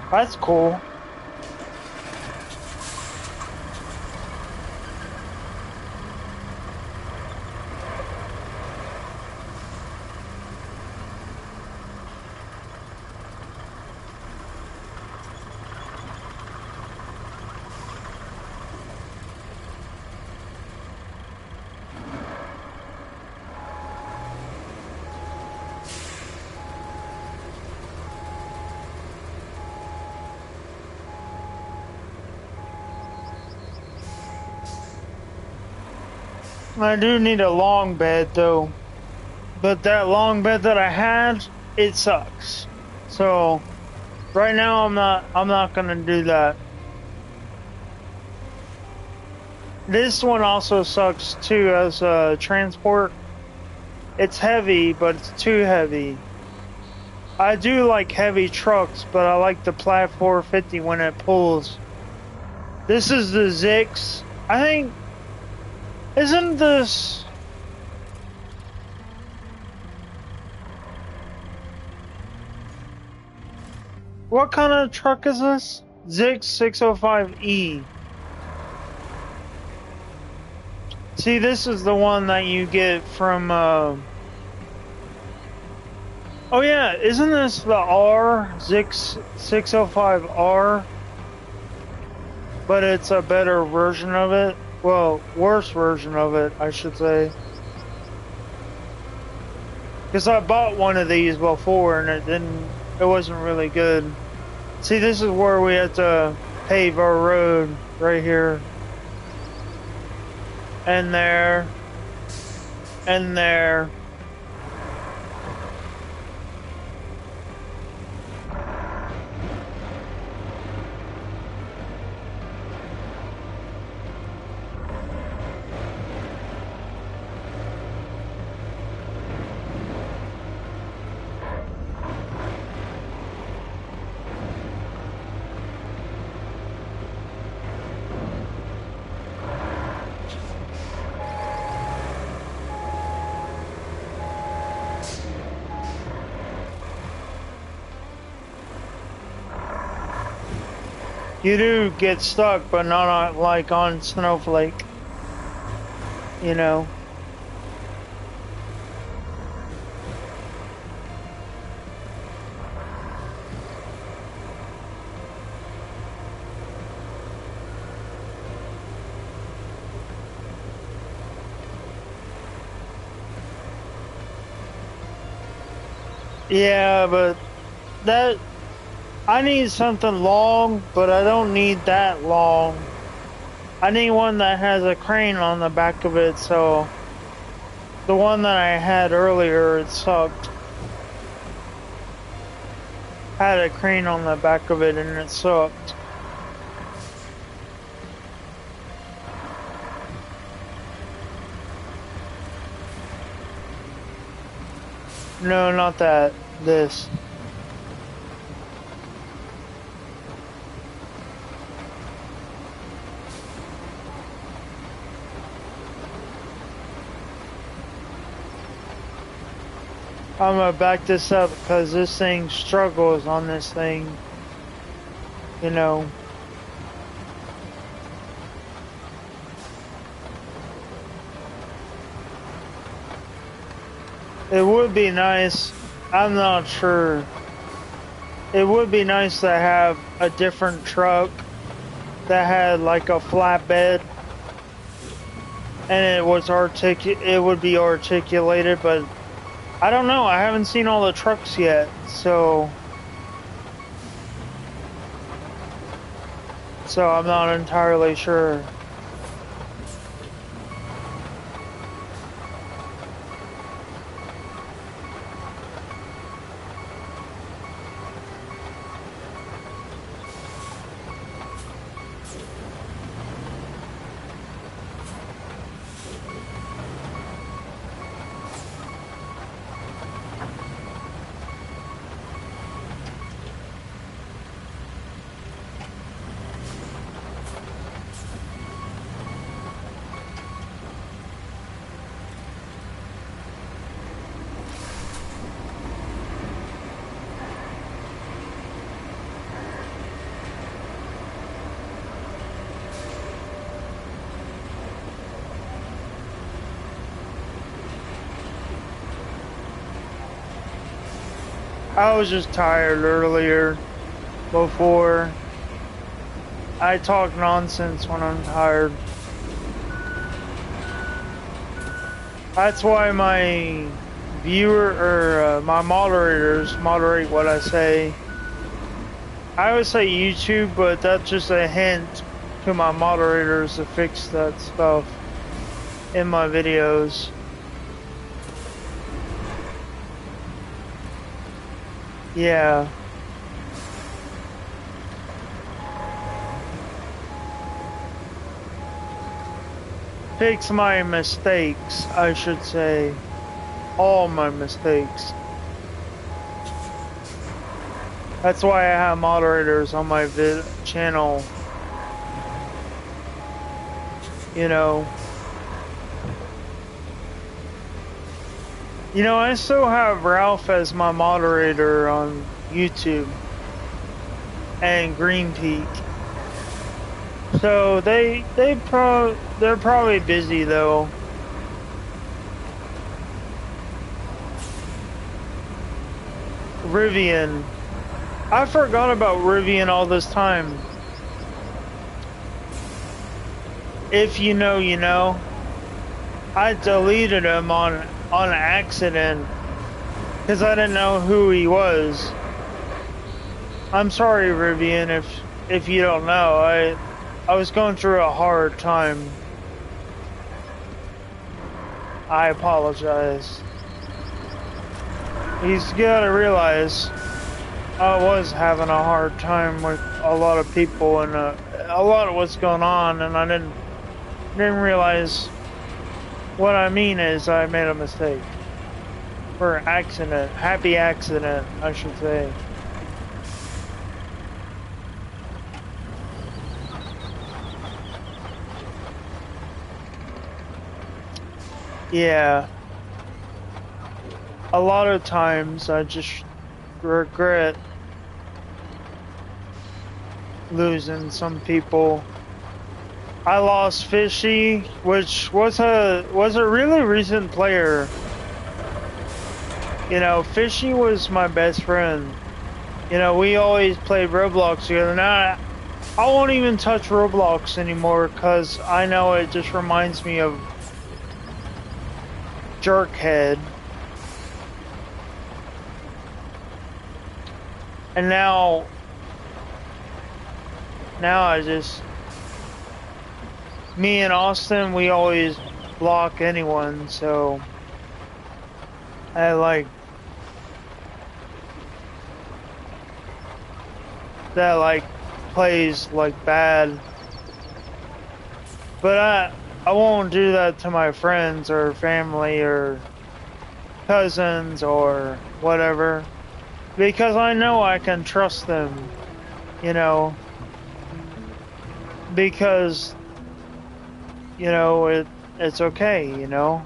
A: That's cool. I do need a long bed though. But that long bed that I had, it sucks. So right now I'm not gonna do that. This one also sucks too as transport. It's heavy, but it's too heavy. I do like heavy trucks, but I like the Plat 450 when it pulls. This is the Zix. I think, isn't this... What kind of truck is this? Zix 605E. See, this is the one that you get from, oh yeah, isn't this the R? Zix 605R? But it's a better version of it. Well, worse version of it, I should say. Because I bought one of these before and it wasn't really good. See, this is where we had to pave our road, right here. And there. And there. You do get stuck, but not on, like on Snowflake, you know. Yeah, but that... I need something long, but I don't need that long. I need one that has a crane on the back of it, so... The one that I had earlier, it sucked. Had a crane on the back of it and it sucked. No, not that. This. I'm gonna back this up because this thing struggles on this thing. You know. It would be nice. I'm not sure. It would be nice to have a different truck that had like a flatbed and it would be articulated, but I don't know. I haven't seen all the trucks yet, so I'm not entirely sure. I was just tired earlier before. I talk nonsense when I'm tired. That's why my viewer or my moderators moderate what I say. I would say YouTube, but that's just a hint to my moderators to fix that stuff in my videos. Yeah. Fix my mistakes, I should say. All my mistakes. That's why I have moderators on my channel. You know. You know, I still have Ralph as my moderator on YouTube. And Green Peak. So they're probably busy though. Rivian. I forgot about Rivian all this time. If you know, you know. I deleted him on accident because I didn't know who he was. I'm sorry, Rivian, if you don't know. I was going through a hard time. I apologize. He's gotta realize I was having a hard time with a lot of people and a lot of what's going on, and I didn't realize what I mean is I made a mistake. For accident. Happy accident, I should say. Yeah. A lot of times I just regret losing some people. I lost Fishy, which was a really recent player. You know, Fishy was my best friend. You know, we always played Roblox together. Now, I won't even touch Roblox anymore because I know it just reminds me of Jerkhead. And now I just... Me and Austin, we always block anyone, so... I like... that like plays like bad, but I won't do that to my friends or family or cousins or whatever, because I know I can trust them, you know, because you know it's okay, you know.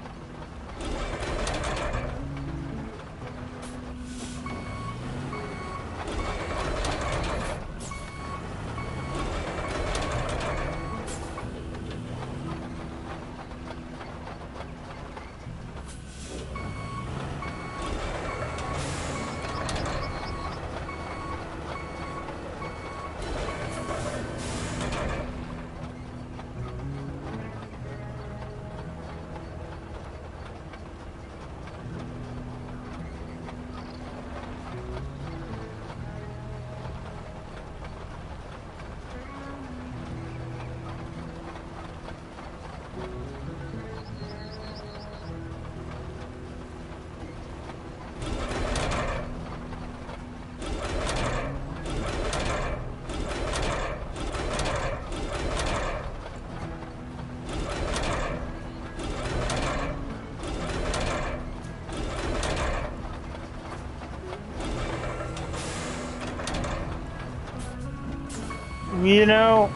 A: You know,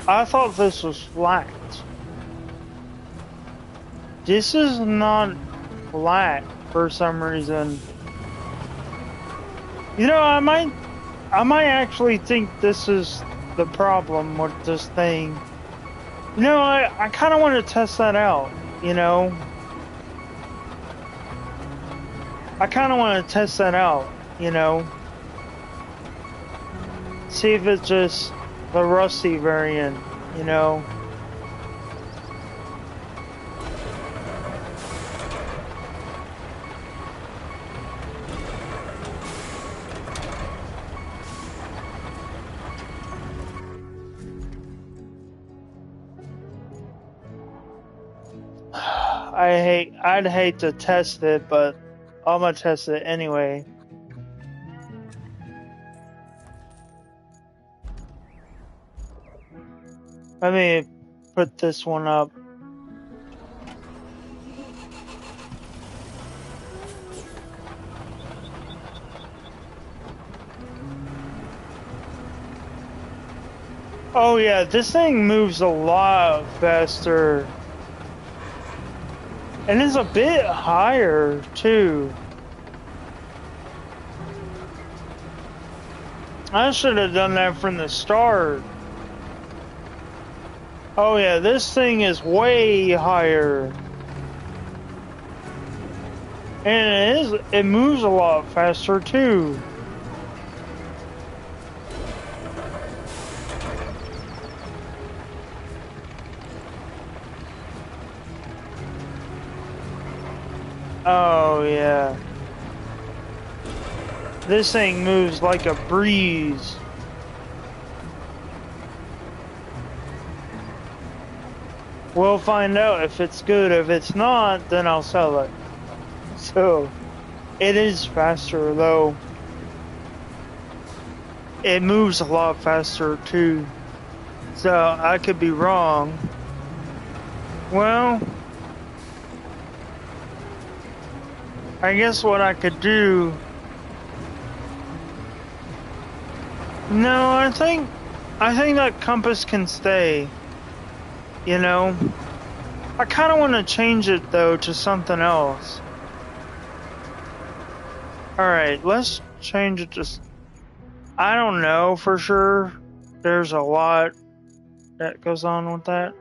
A: I thought this was flat. This is not flat for some reason. You know, I might actually think this is the problem with this thing. You know, I kind of want to test that out, you know? I kind of want to test that out, you know? See if it's just the rusty variant, you know? I'd hate to test it, but I'm gonna test it anyway. Let me put this one up. Oh yeah, this thing moves a lot faster. And it's a bit higher too. I should have done that from the start. Oh yeah, this thing is way higher. And it moves a lot faster too. Oh yeah. This thing moves like a breeze. We'll find out if it's good. If it's not, then I'll sell it. So, it is faster though. It moves a lot faster too. So, I could be wrong. Well, I guess what I could do... No, I think that compass can stay. You know? I kind of want to change it though to something else. Alright, let's change it to... I don't know for sure. There's a lot that goes on with that.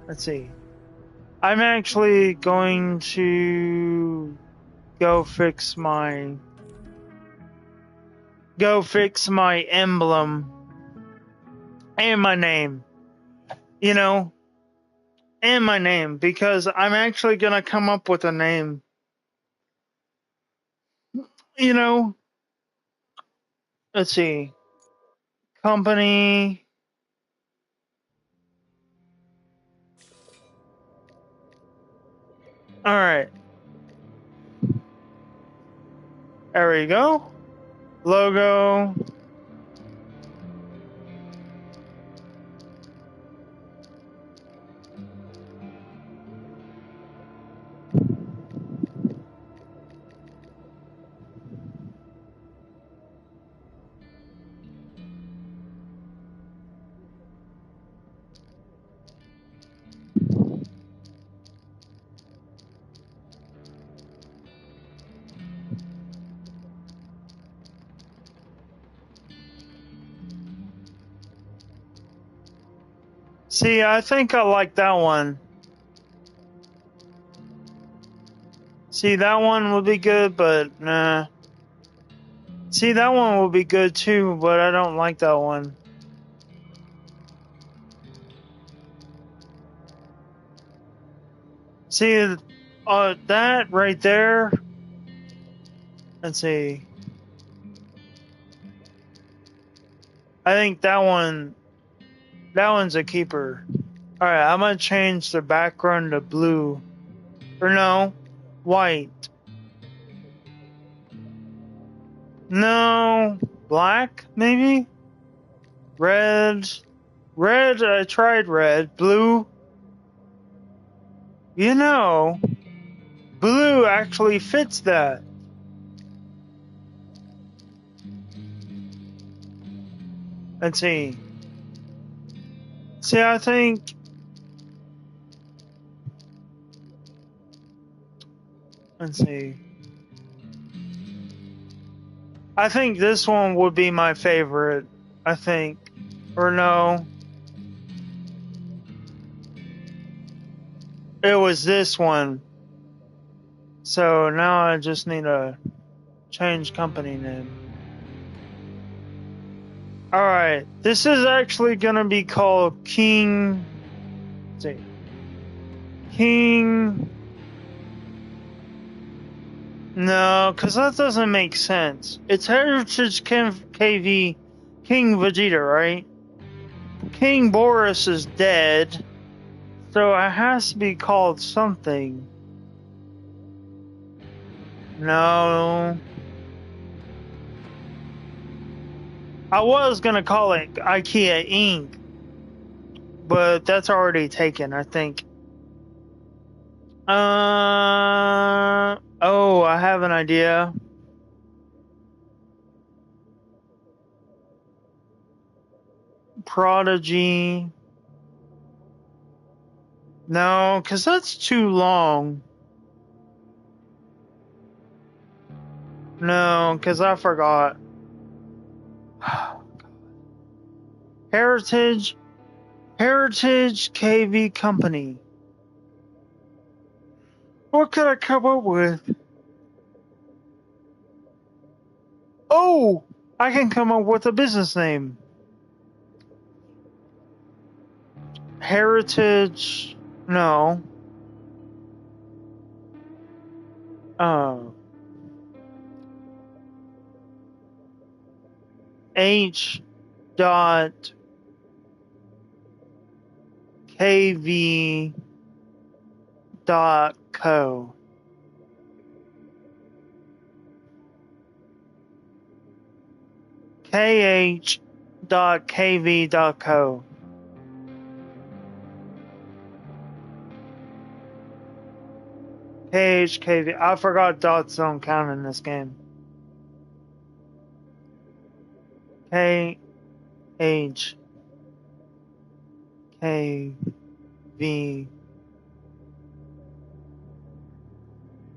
A: Let's see. I'm actually going to go fix my emblem and my name. You know, and my name, because I'm actually gonna come up with a name. You know, let's see. Company. Alright. There we go. Logo. See, I think I like that one. See, that one would be good, but nah. See, that one would be good too, but I don't like that one. See, that right there. Let's see. I think that one's a keeper. Alright, I'm gonna change the background to blue. Or no, white. No, black, maybe? Red. Red, I tried red. Blue. You know, blue actually fits that. Let's see. See, I think... Let's see. I think this one would be my favorite. I think. Or no. It was this one. So now I just need to change company name. Alright. This is actually gonna be called King... Let's see. King... No, because that doesn't make sense. It's Heritage KV King Vegeta, right? King Boris is dead, so it has to be called something. No. I was gonna call it IKEA Inc., but that's already taken, I think. Oh, I have an idea. Prodigy. No, because that's too long. No, because I forgot. Heritage KV Company. What could I come up with? Oh, I can come up with a business name. Heritage, no. H dot KV dot co. KH dot KV dot co. KHKV. I forgot dots don't count in this game. KH KV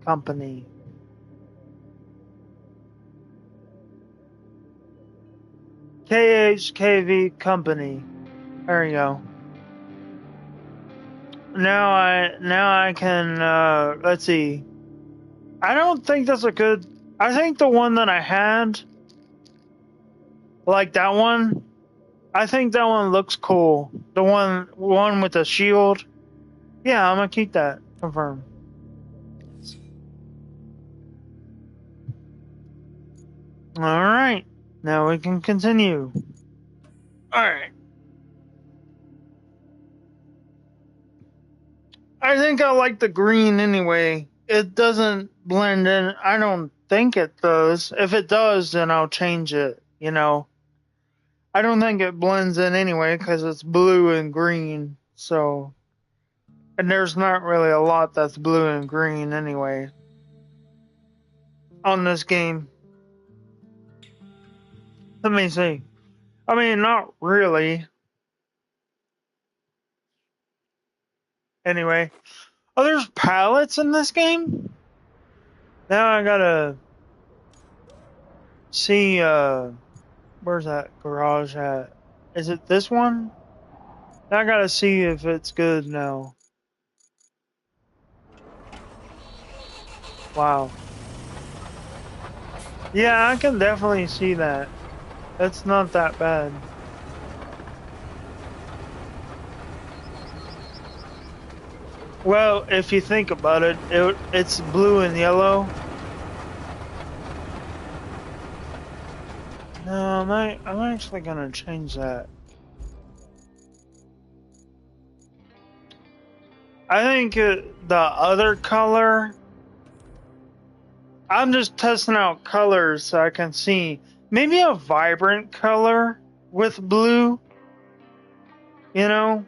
A: Company. KHKV Company. There you go. Now I can let's see. I don't think that's a good. I think the one that I had, like that one, I think that one looks cool. The one with the shield. Yeah, I'm gonna keep that. Confirm. All right. Now we can continue. All right. I think I like the green anyway. It doesn't blend in. I don't think it does. If it does, then I'll change it, you know. I don't think it blends in anyway because it's blue and green. So, and there's not really a lot that's blue and green anyway on this game. Let me see. I mean, not really. Anyway. Oh, there's pallets in this game? Now I gotta see, where's that garage at? Is it this one? Now I gotta see if it's good now. Wow. Yeah, I can definitely see that. That's not that bad. Well, if you think about it, it's blue and yellow. No, I'm actually gonna change that. I think the other color, I'm just testing out colors so I can see. Maybe a vibrant color with blue, you know?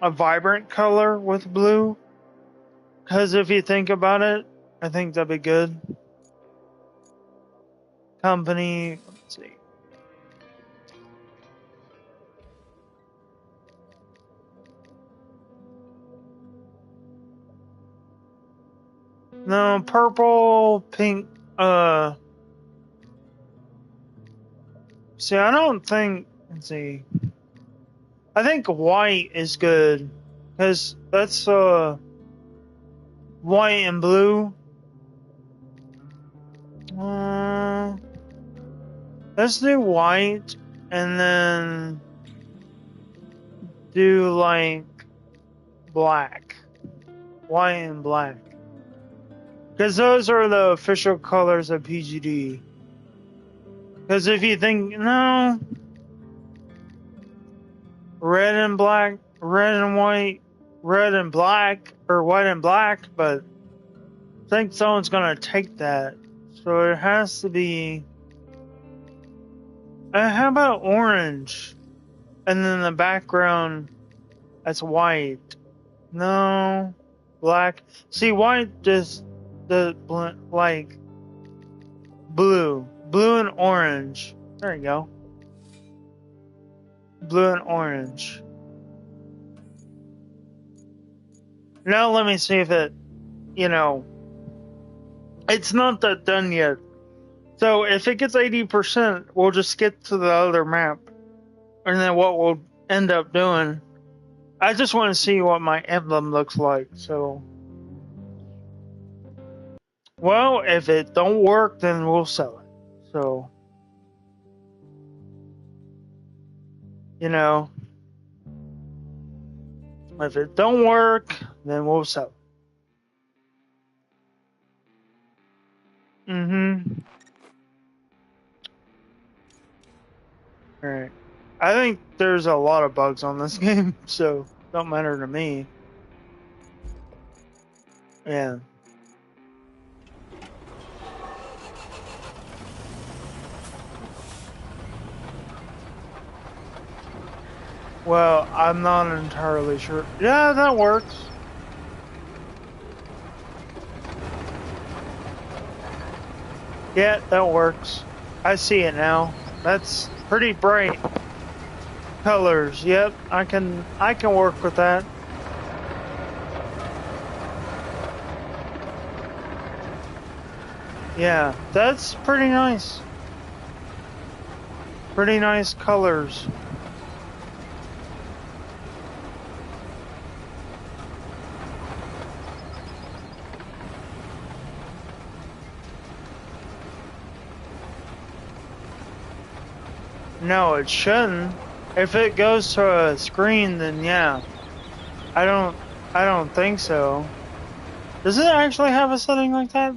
A: A vibrant color with blue. Because if you think about it, I think that'd be good. Company, let's see. No, purple, pink, see, I don't think, let's see. I think white is good. Because that's, white and blue. Let's do white, and then do, like, black. White and black. Because those are the official colors of PGD. Because if you think, no, red and black, red and white, red and black, or white and black, but I think someone's going to take that. So it has to be, how about orange? And then the background, that's white. No, black. See, white just, like, blue and orange. There you go. Blue and orange. Now let me see if it, you know, it's not that done yet. So if it gets 80%, we'll just skip to the other map. And then what we'll end up doing, I just want to see what my emblem looks like. So, well, if it don't work, then we'll sell it. So, you know, if it don't work, then we'll sell it. Alright. I think there's a lot of bugs on this game, so don't matter to me. Yeah. Well, I'm not entirely sure. Yeah, that works. Yeah, that works. I see it now. That's pretty bright colors. Yep, I can work with that. Yeah, that's pretty nice. Pretty nice colors. No, it shouldn't. If it goes to a screen, then yeah. I don't think so. Does it actually have a setting like that?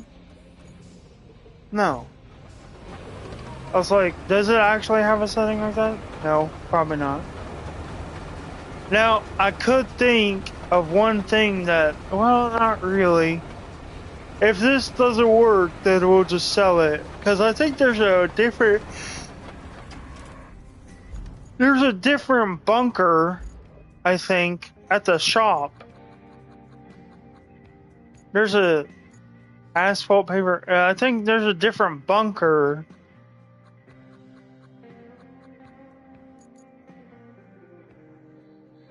A: No. I was like, does it actually have a setting like that? No, probably not. Now, I could think of one thing that, well, not really. If this doesn't work, then we'll just sell it. Because I think there's a different bunker, I think, at the shop. There's a asphalt paper. I think there's a different bunker.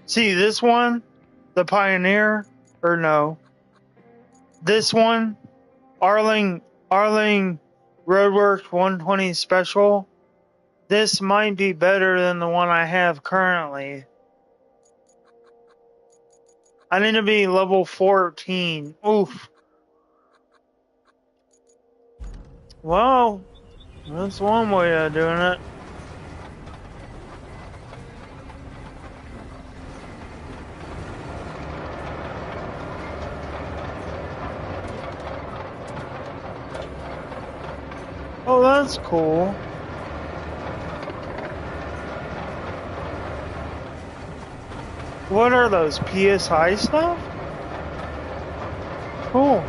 A: See this one? The Pioneer? Or no? This one? Arling Roadworks 120 Special? This might be better than the one I have currently. I need to be level 14. Oof. Well, that's one way of doing it. Oh, that's cool. What are those, PSI stuff? Cool.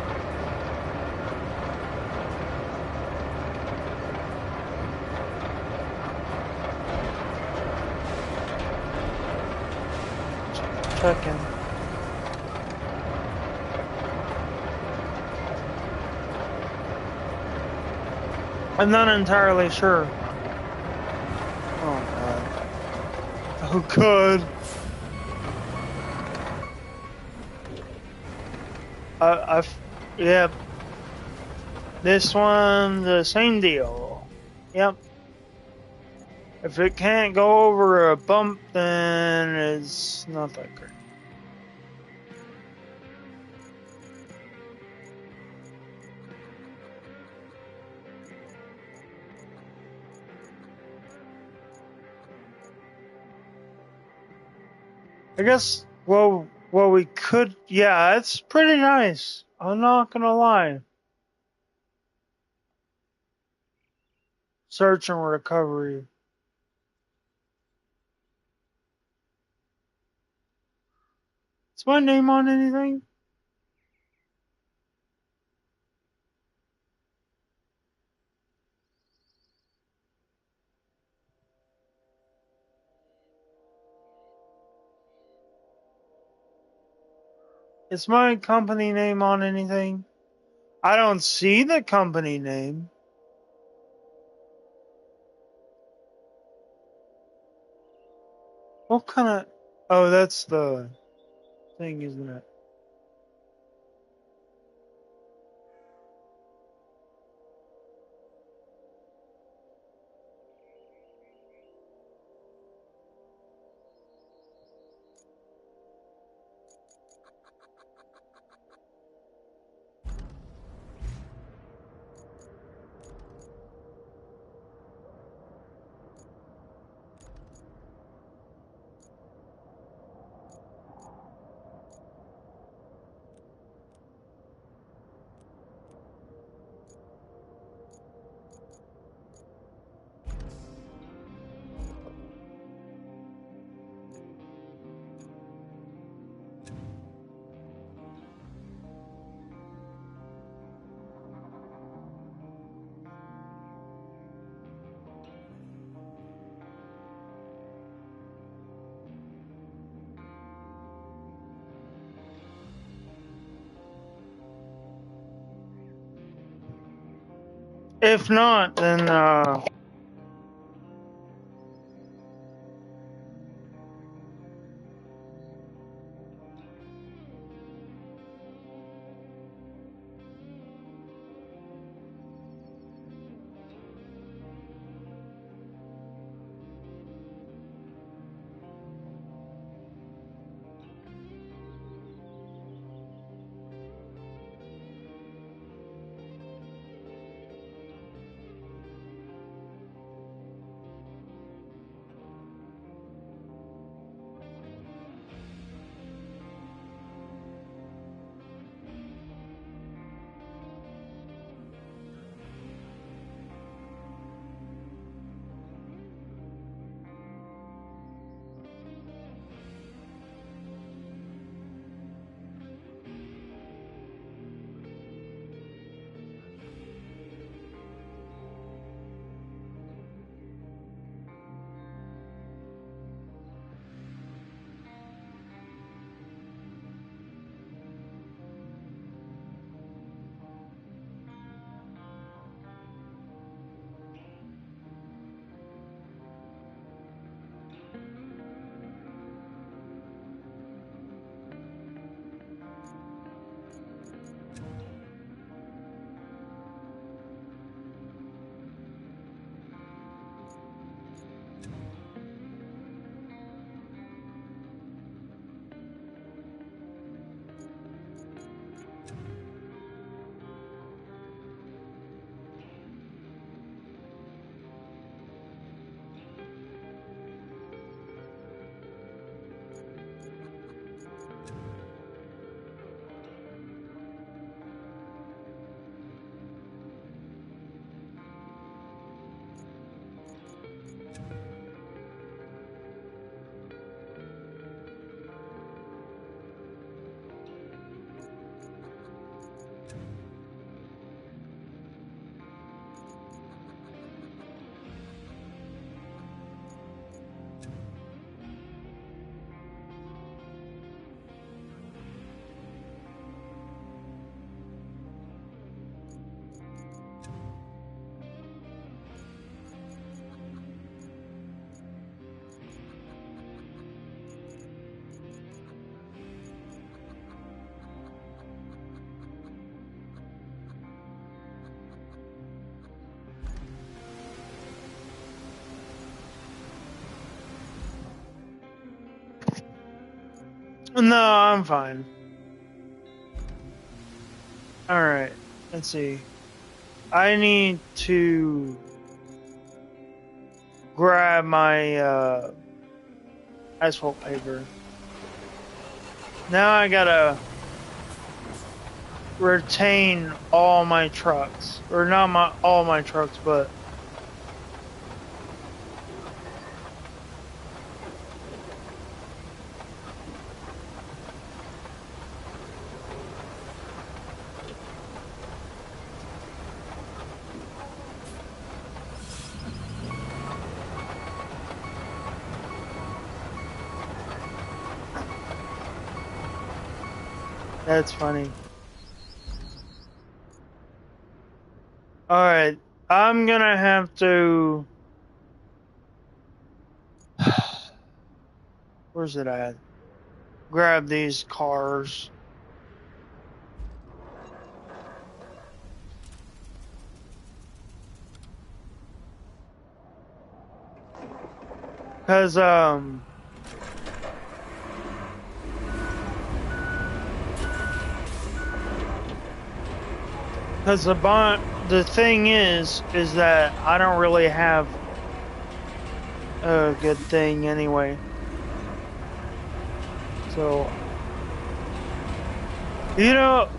A: Checking. I'm not entirely sure. Oh god. Oh god. Yep. This one, the same deal. Yep. If it can't go over a bump, then it's not that great. I guess, well, we could, yeah, it's pretty nice. I'm not gonna lie. Search and recovery. Is my name on anything? Is my company name on anything? I don't see the company name. What kind of... Oh, that's the thing, isn't it? If not, then, No, I'm fine. Alright, let's see. I need to grab my asphalt paver. Now I gotta retain all my trucks. Or not all my trucks, but that's funny. Alright, I'm gonna have to... Where's it at? Grab these cars. Cause, Cause the thing is that I don't really have a good thing anyway. So, you know,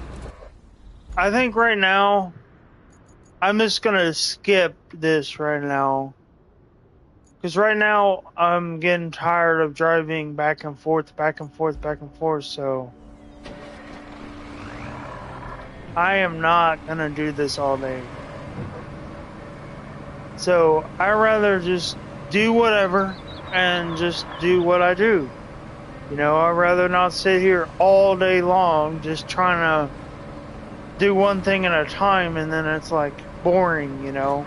A: I think right now, I'm just gonna skip this right now. Cause right now, I'm getting tired of driving back and forth, back and forth, back and forth, so I am not gonna do this all day. So, I'd rather just do whatever and just do what I do. You know, I'd rather not sit here all day long just trying to do one thing at a time and then it's like boring, you know?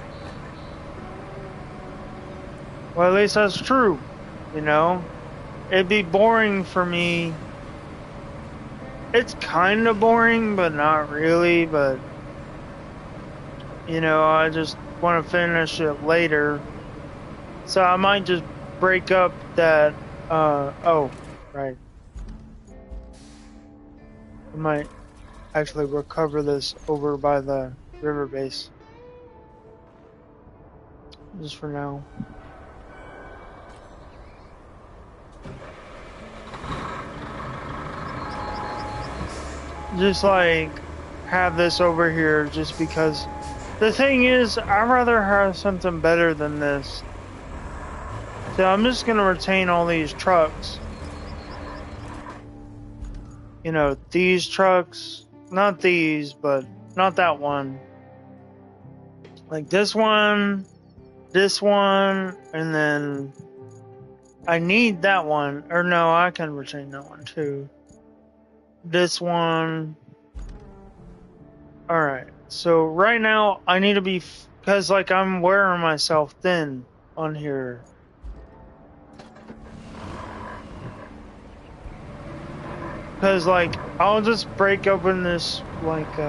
A: Well, at least that's true, you know? It'd be boring for me. It's kind of boring, but not really, but, you know, I just want to finish it later. So I might just break up that, oh, right. I might actually recover this over by the river base. Just for now. Just like have this over here just because the thing is I'd rather have something better than this. So I'm just gonna retain all these trucks. You know, these trucks, not these, but not that one. Like this one, and then I need that one. Or no, I can retain that one too. This one. Alright, so right now I need to be, because like I'm wearing myself thin on here. Because like, I'll just break open this, like,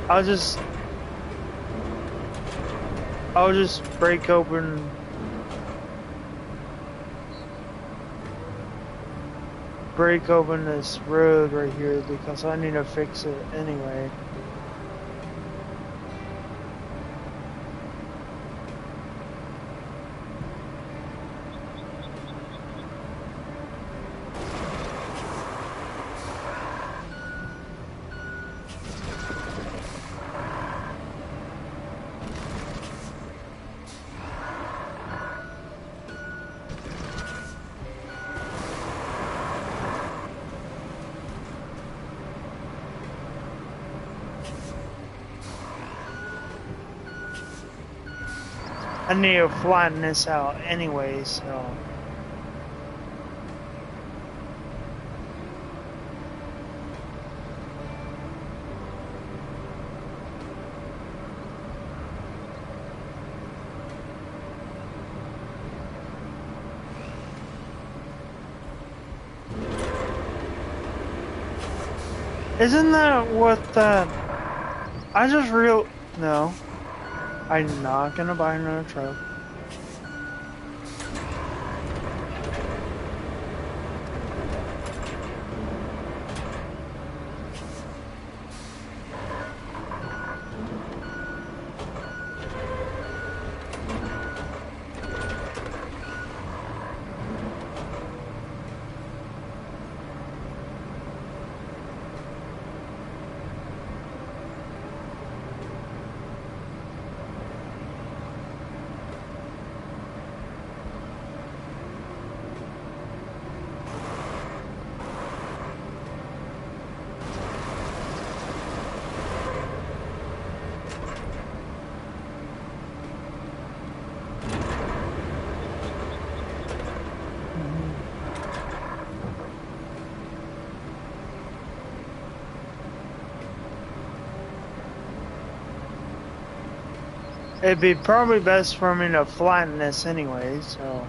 A: I'll just break open this road right here because I need to fix it anyway. I need to flatten this out anyway, so. Isn't that what that... No. I'm not gonna buy another truck. It'd be probably best for me to flatten this anyway, so.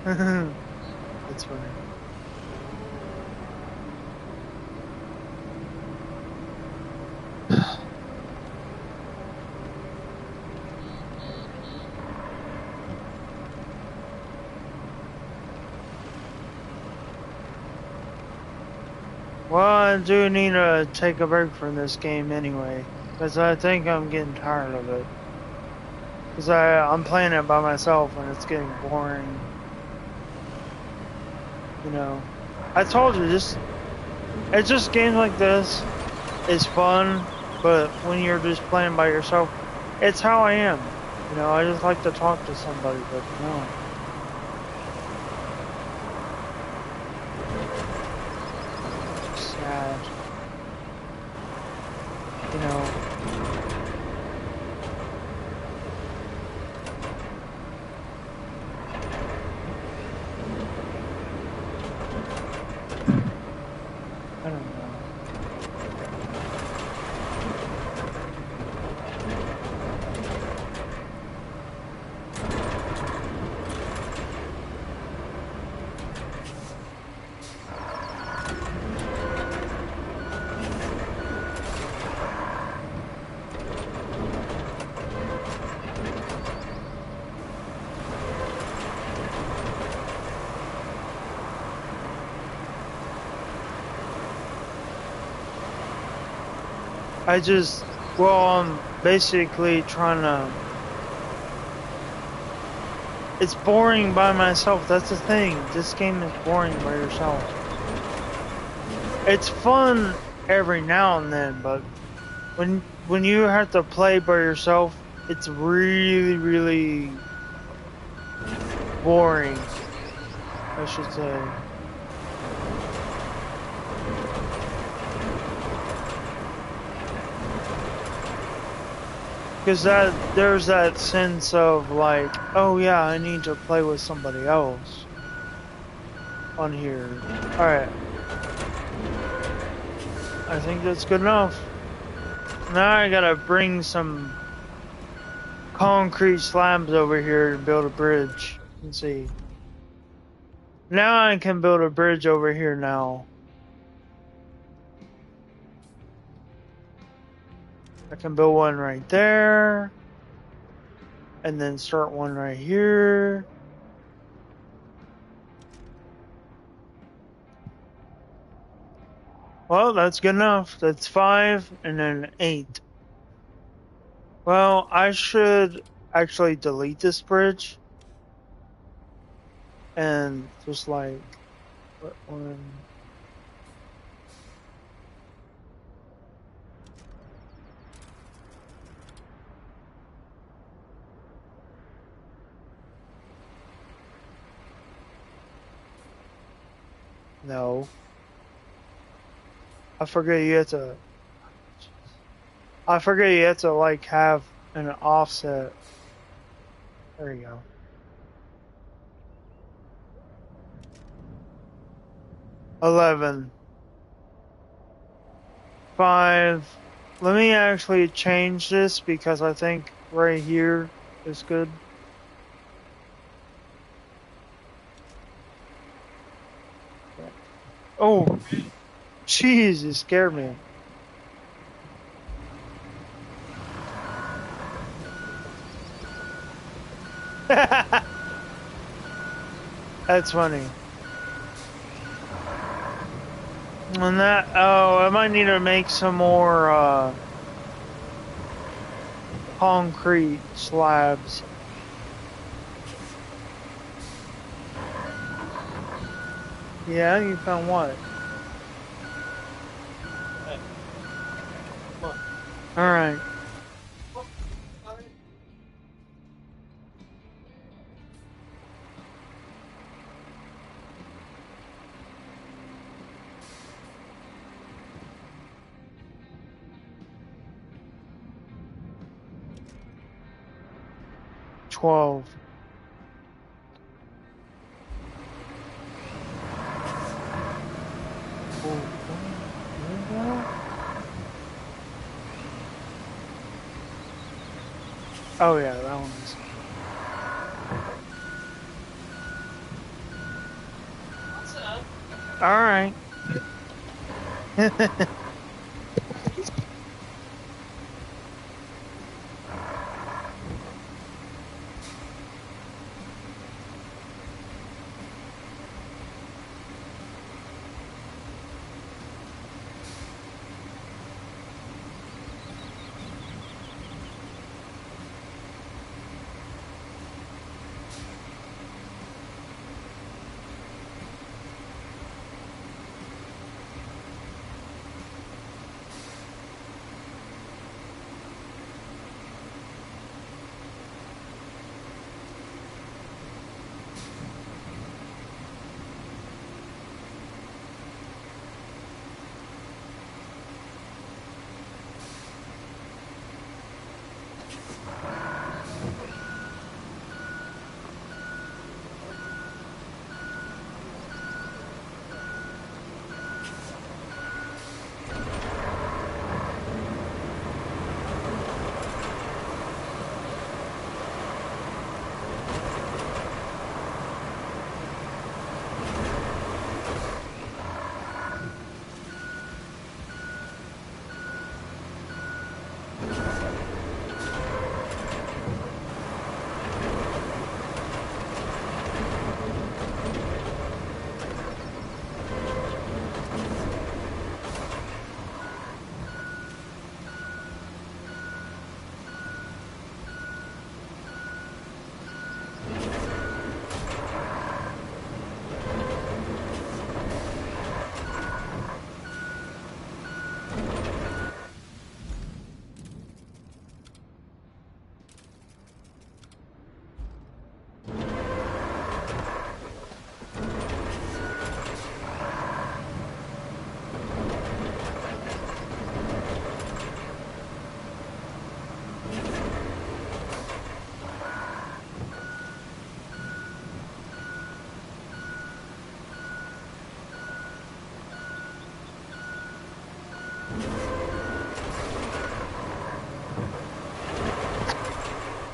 A: That's funny. Well, I do need to take a break from this game anyway, because I think I'm getting tired of it. Because I'm playing it by myself and it's getting boring. You know, I told you, it's just games like this is fun, but when you're just playing by yourself, it's how I am. You know, I just like to talk to somebody, but no. Sad. You know. I don't know. I'm basically trying to. It's boring by myself. That's the thing. This game is boring by yourself. It's fun every now and then, but when you have to play by yourself, it's really boring, I should say. Because there's that sense of like, oh yeah, I need to play with somebody else on here. Alright. I think that's good enough. Now I gotta bring some concrete slabs over here to build a bridge. Let's see. Now I can build a bridge over here now. I can build one right there. And then start one right here. Well, that's good enough. That's 5 and then 8. Well, I should actually delete this bridge. And just like, put one. No. I forget you have to. I forget you have to like have an offset. There you go. 11. 5. Let me actually change this because I think right here is good. Oh, jeez, it scared me. That's funny. And that, oh, I might need to make some more concrete slabs. Yeah, you found what? Alright. $12. Oh yeah, that one's.
B: What's up?
A: All right.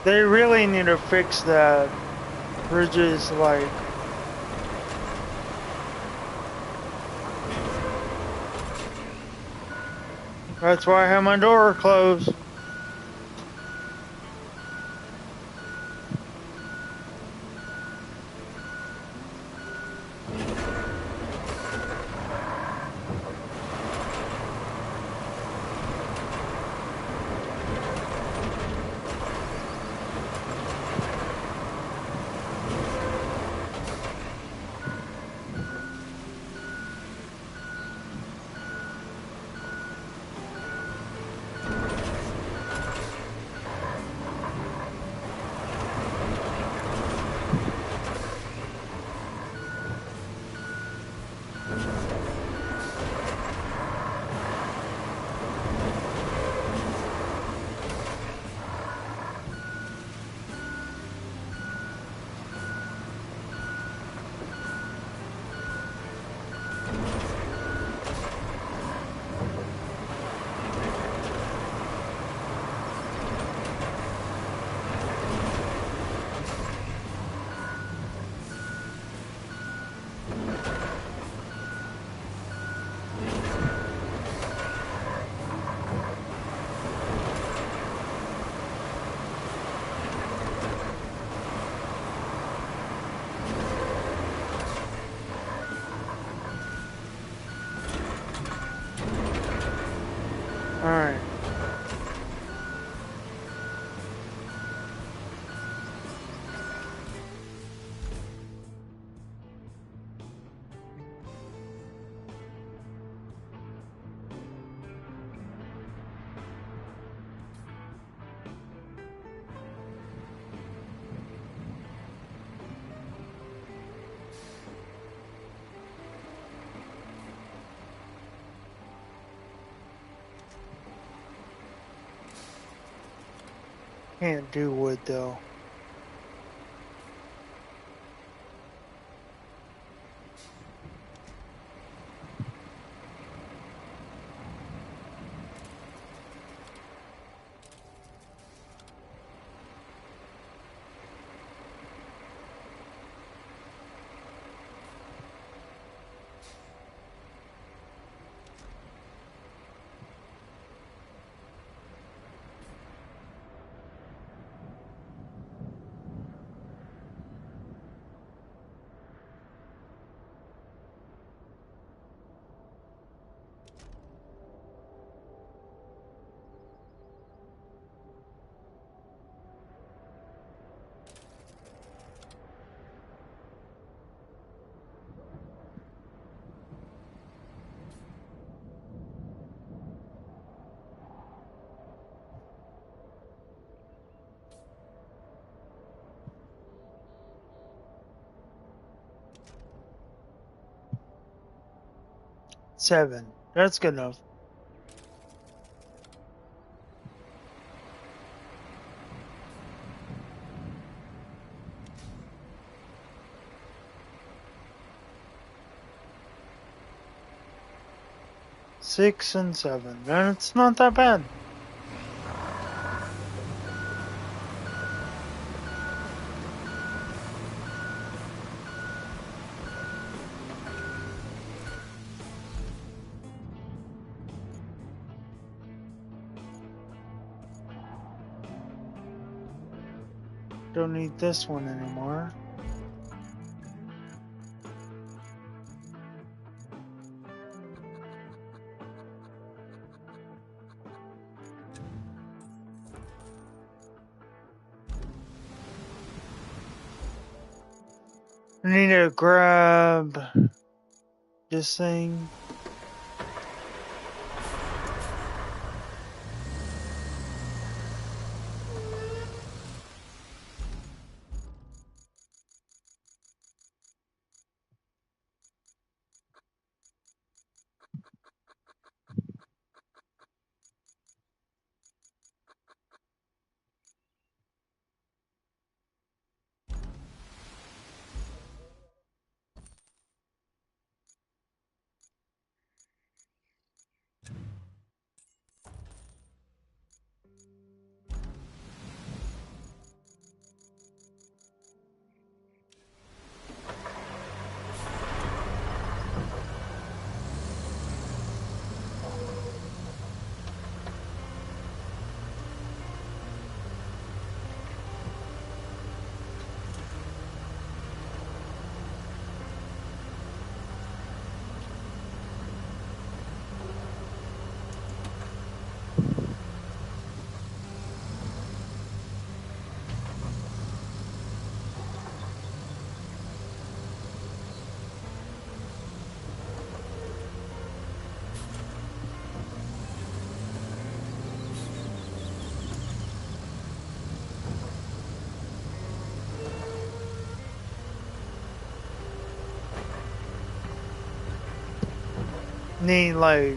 A: They really need to fix that. Bridges, like. That's why I have my door closed. Alright. Can't do wood though. 7. That's good enough. Six and 7. It's not that bad. Don't need this one anymore. I need to grab this thing. Need like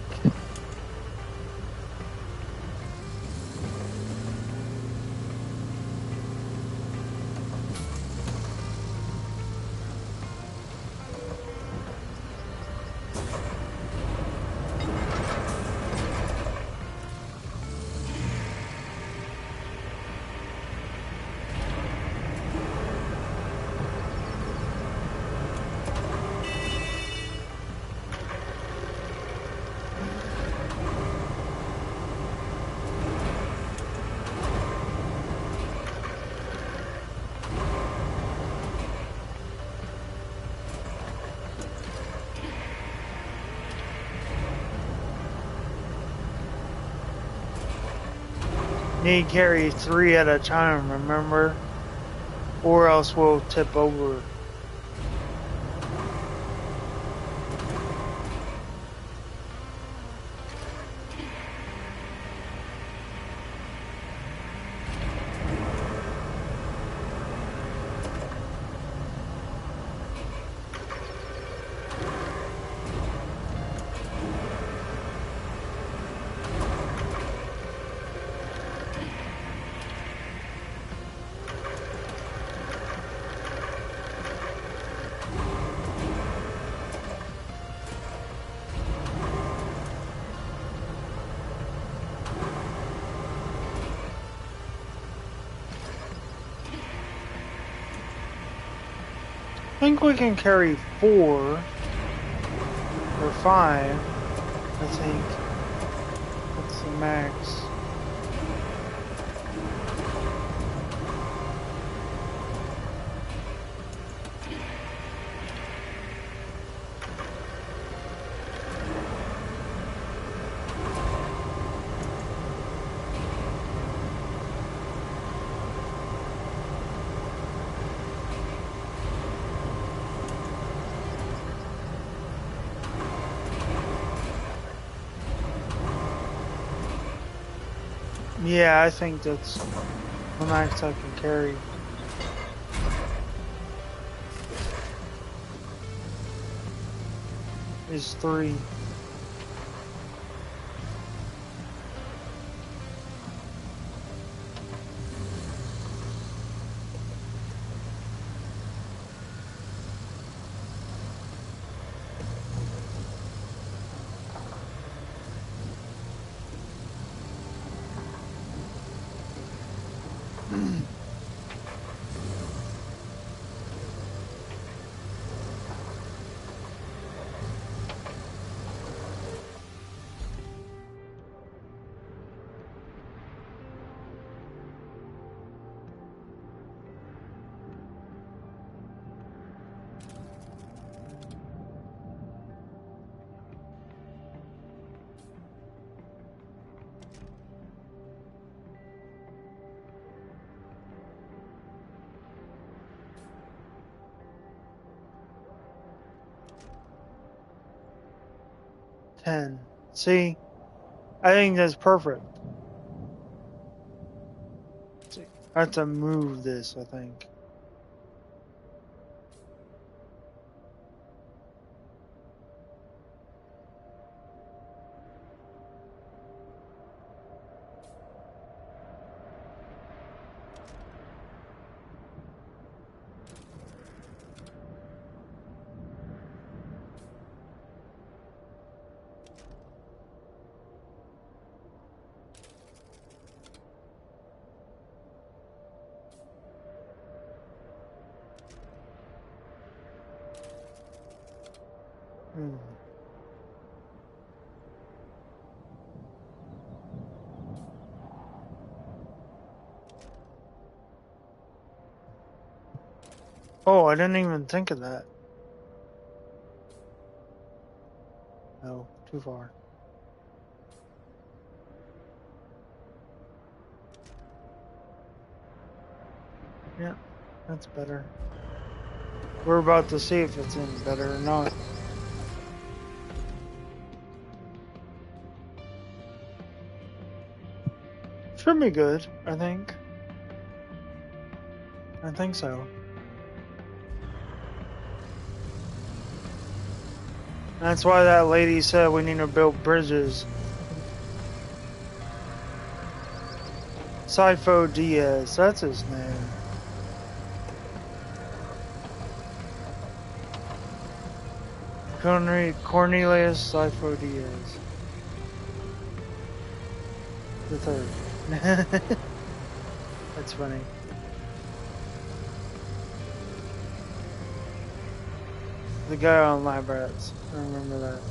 A: need carry 3 at a time, remember? Or else we'll tip over. I think we can carry 4 or 5. I think that's the max. Yeah, I think that's the max I can carry. Is 3. 10. See? I think that's perfect. See, I have to move this, I think. Hmm. Oh, I didn't even think of that. No, too far. Yeah, that's better. We're about to see if it's any better or not. Should be good, I think. I think so. That's why that lady said we need to build bridges. Sifo Diaz, that's his name. Cornelius Sifo Diaz. The third. That's funny. The guy on Lab Rats. I remember that.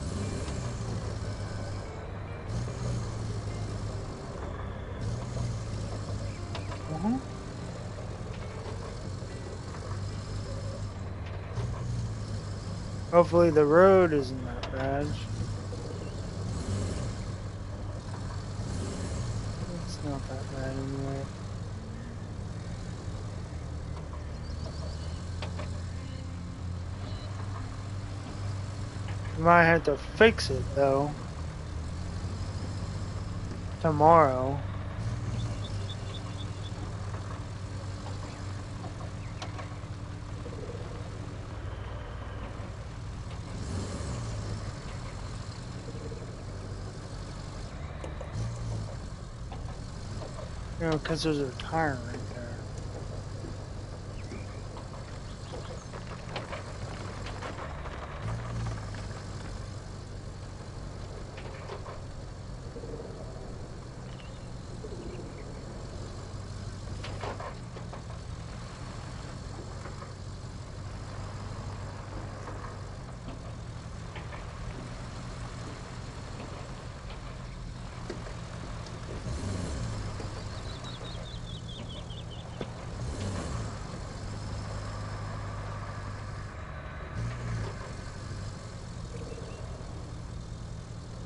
A: Hopefully the road isn't that bad. It's not that bad anyway. Might have to fix it though. Tomorrow. You know, because there's a tire right there.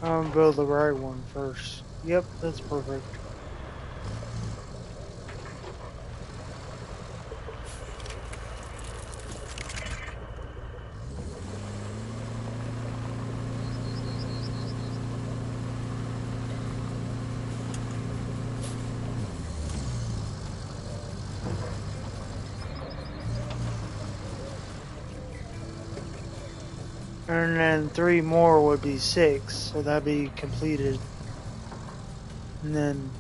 A: I'm gonna build the right one first. Yep, that's perfect. And then 3 more would be 6, so that'd be completed. And then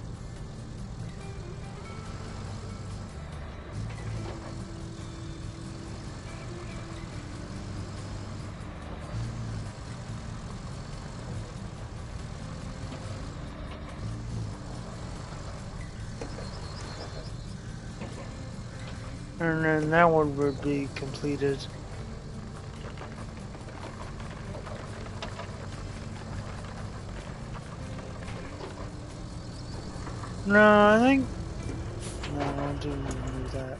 A: And then that one would be completed. No, I think... No, I didn't remove that.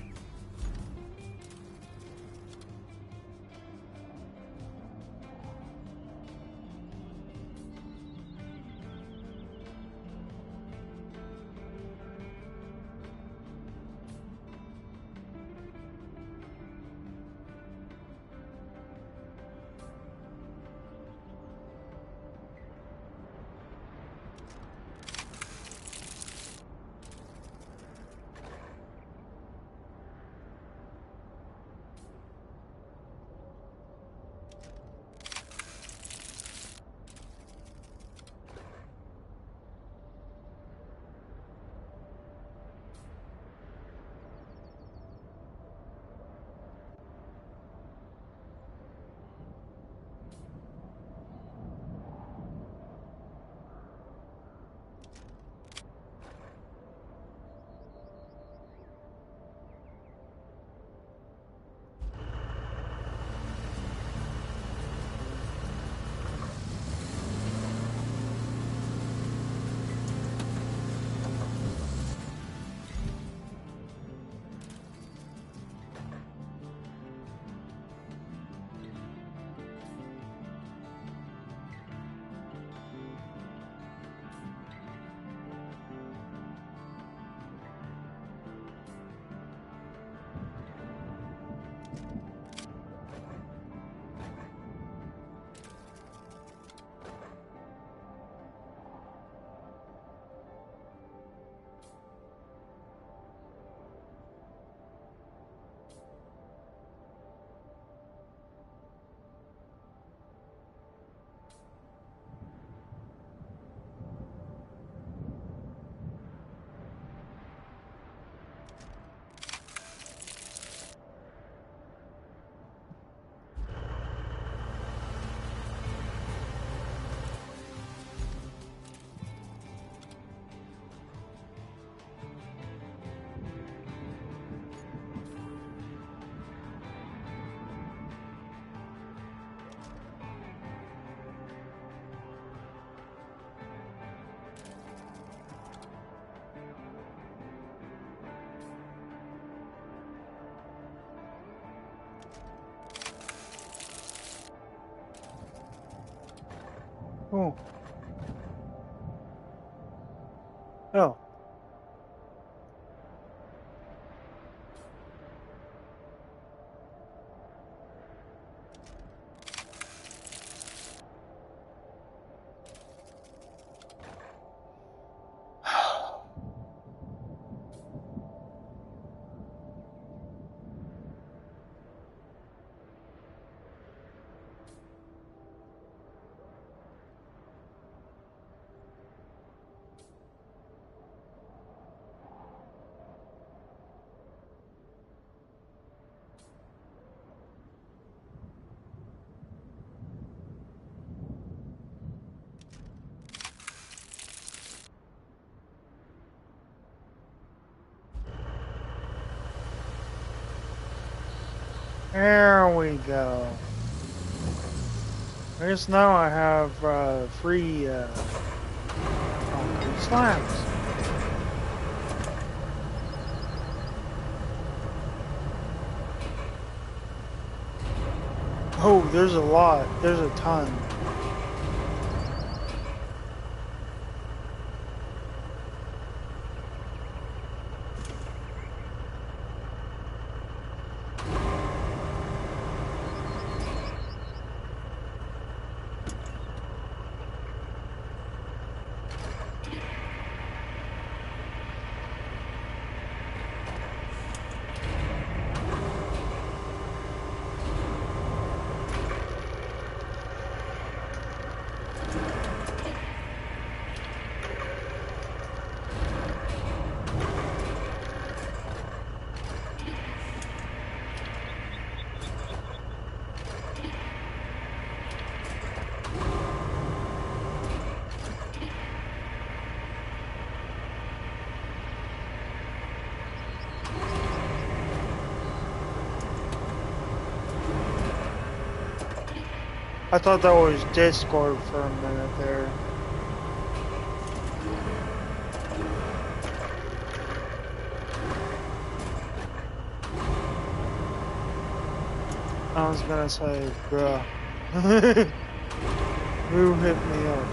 A: Oh. Oh. There we go. I guess now I have free concrete slabs. Oh, there's a lot. There's a ton. I thought that was Discord for a minute there. I was gonna say, bruh. Who hit me up?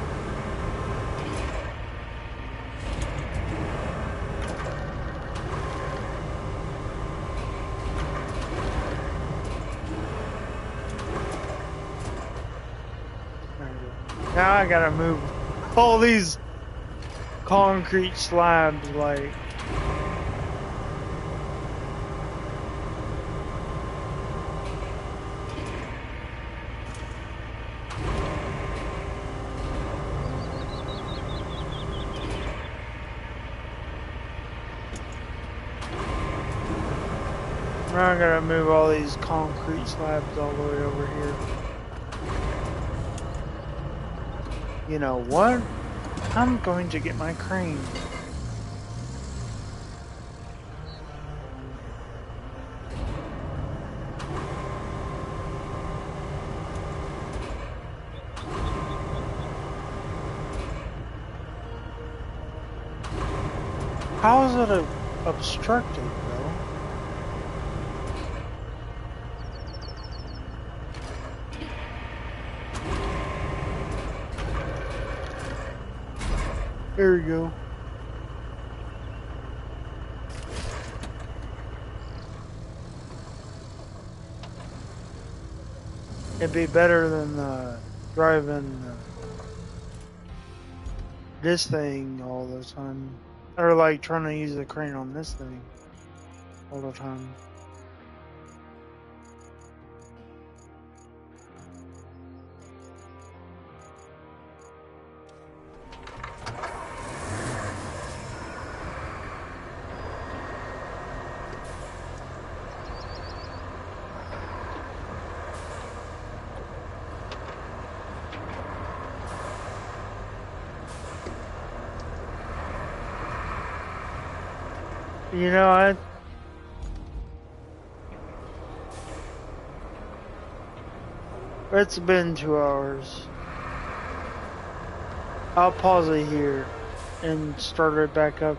A: Now I gotta move all these concrete slabs, like. Now I gotta move all these concrete slabs all the way over here. You know what? I'm going to get my crane. How is it obstructed, bro? There we go. It'd be better than driving this thing all the time. Or like trying to use the crane on this thing all the time. You know, it's been 2 hours. I'll pause it here and start it back up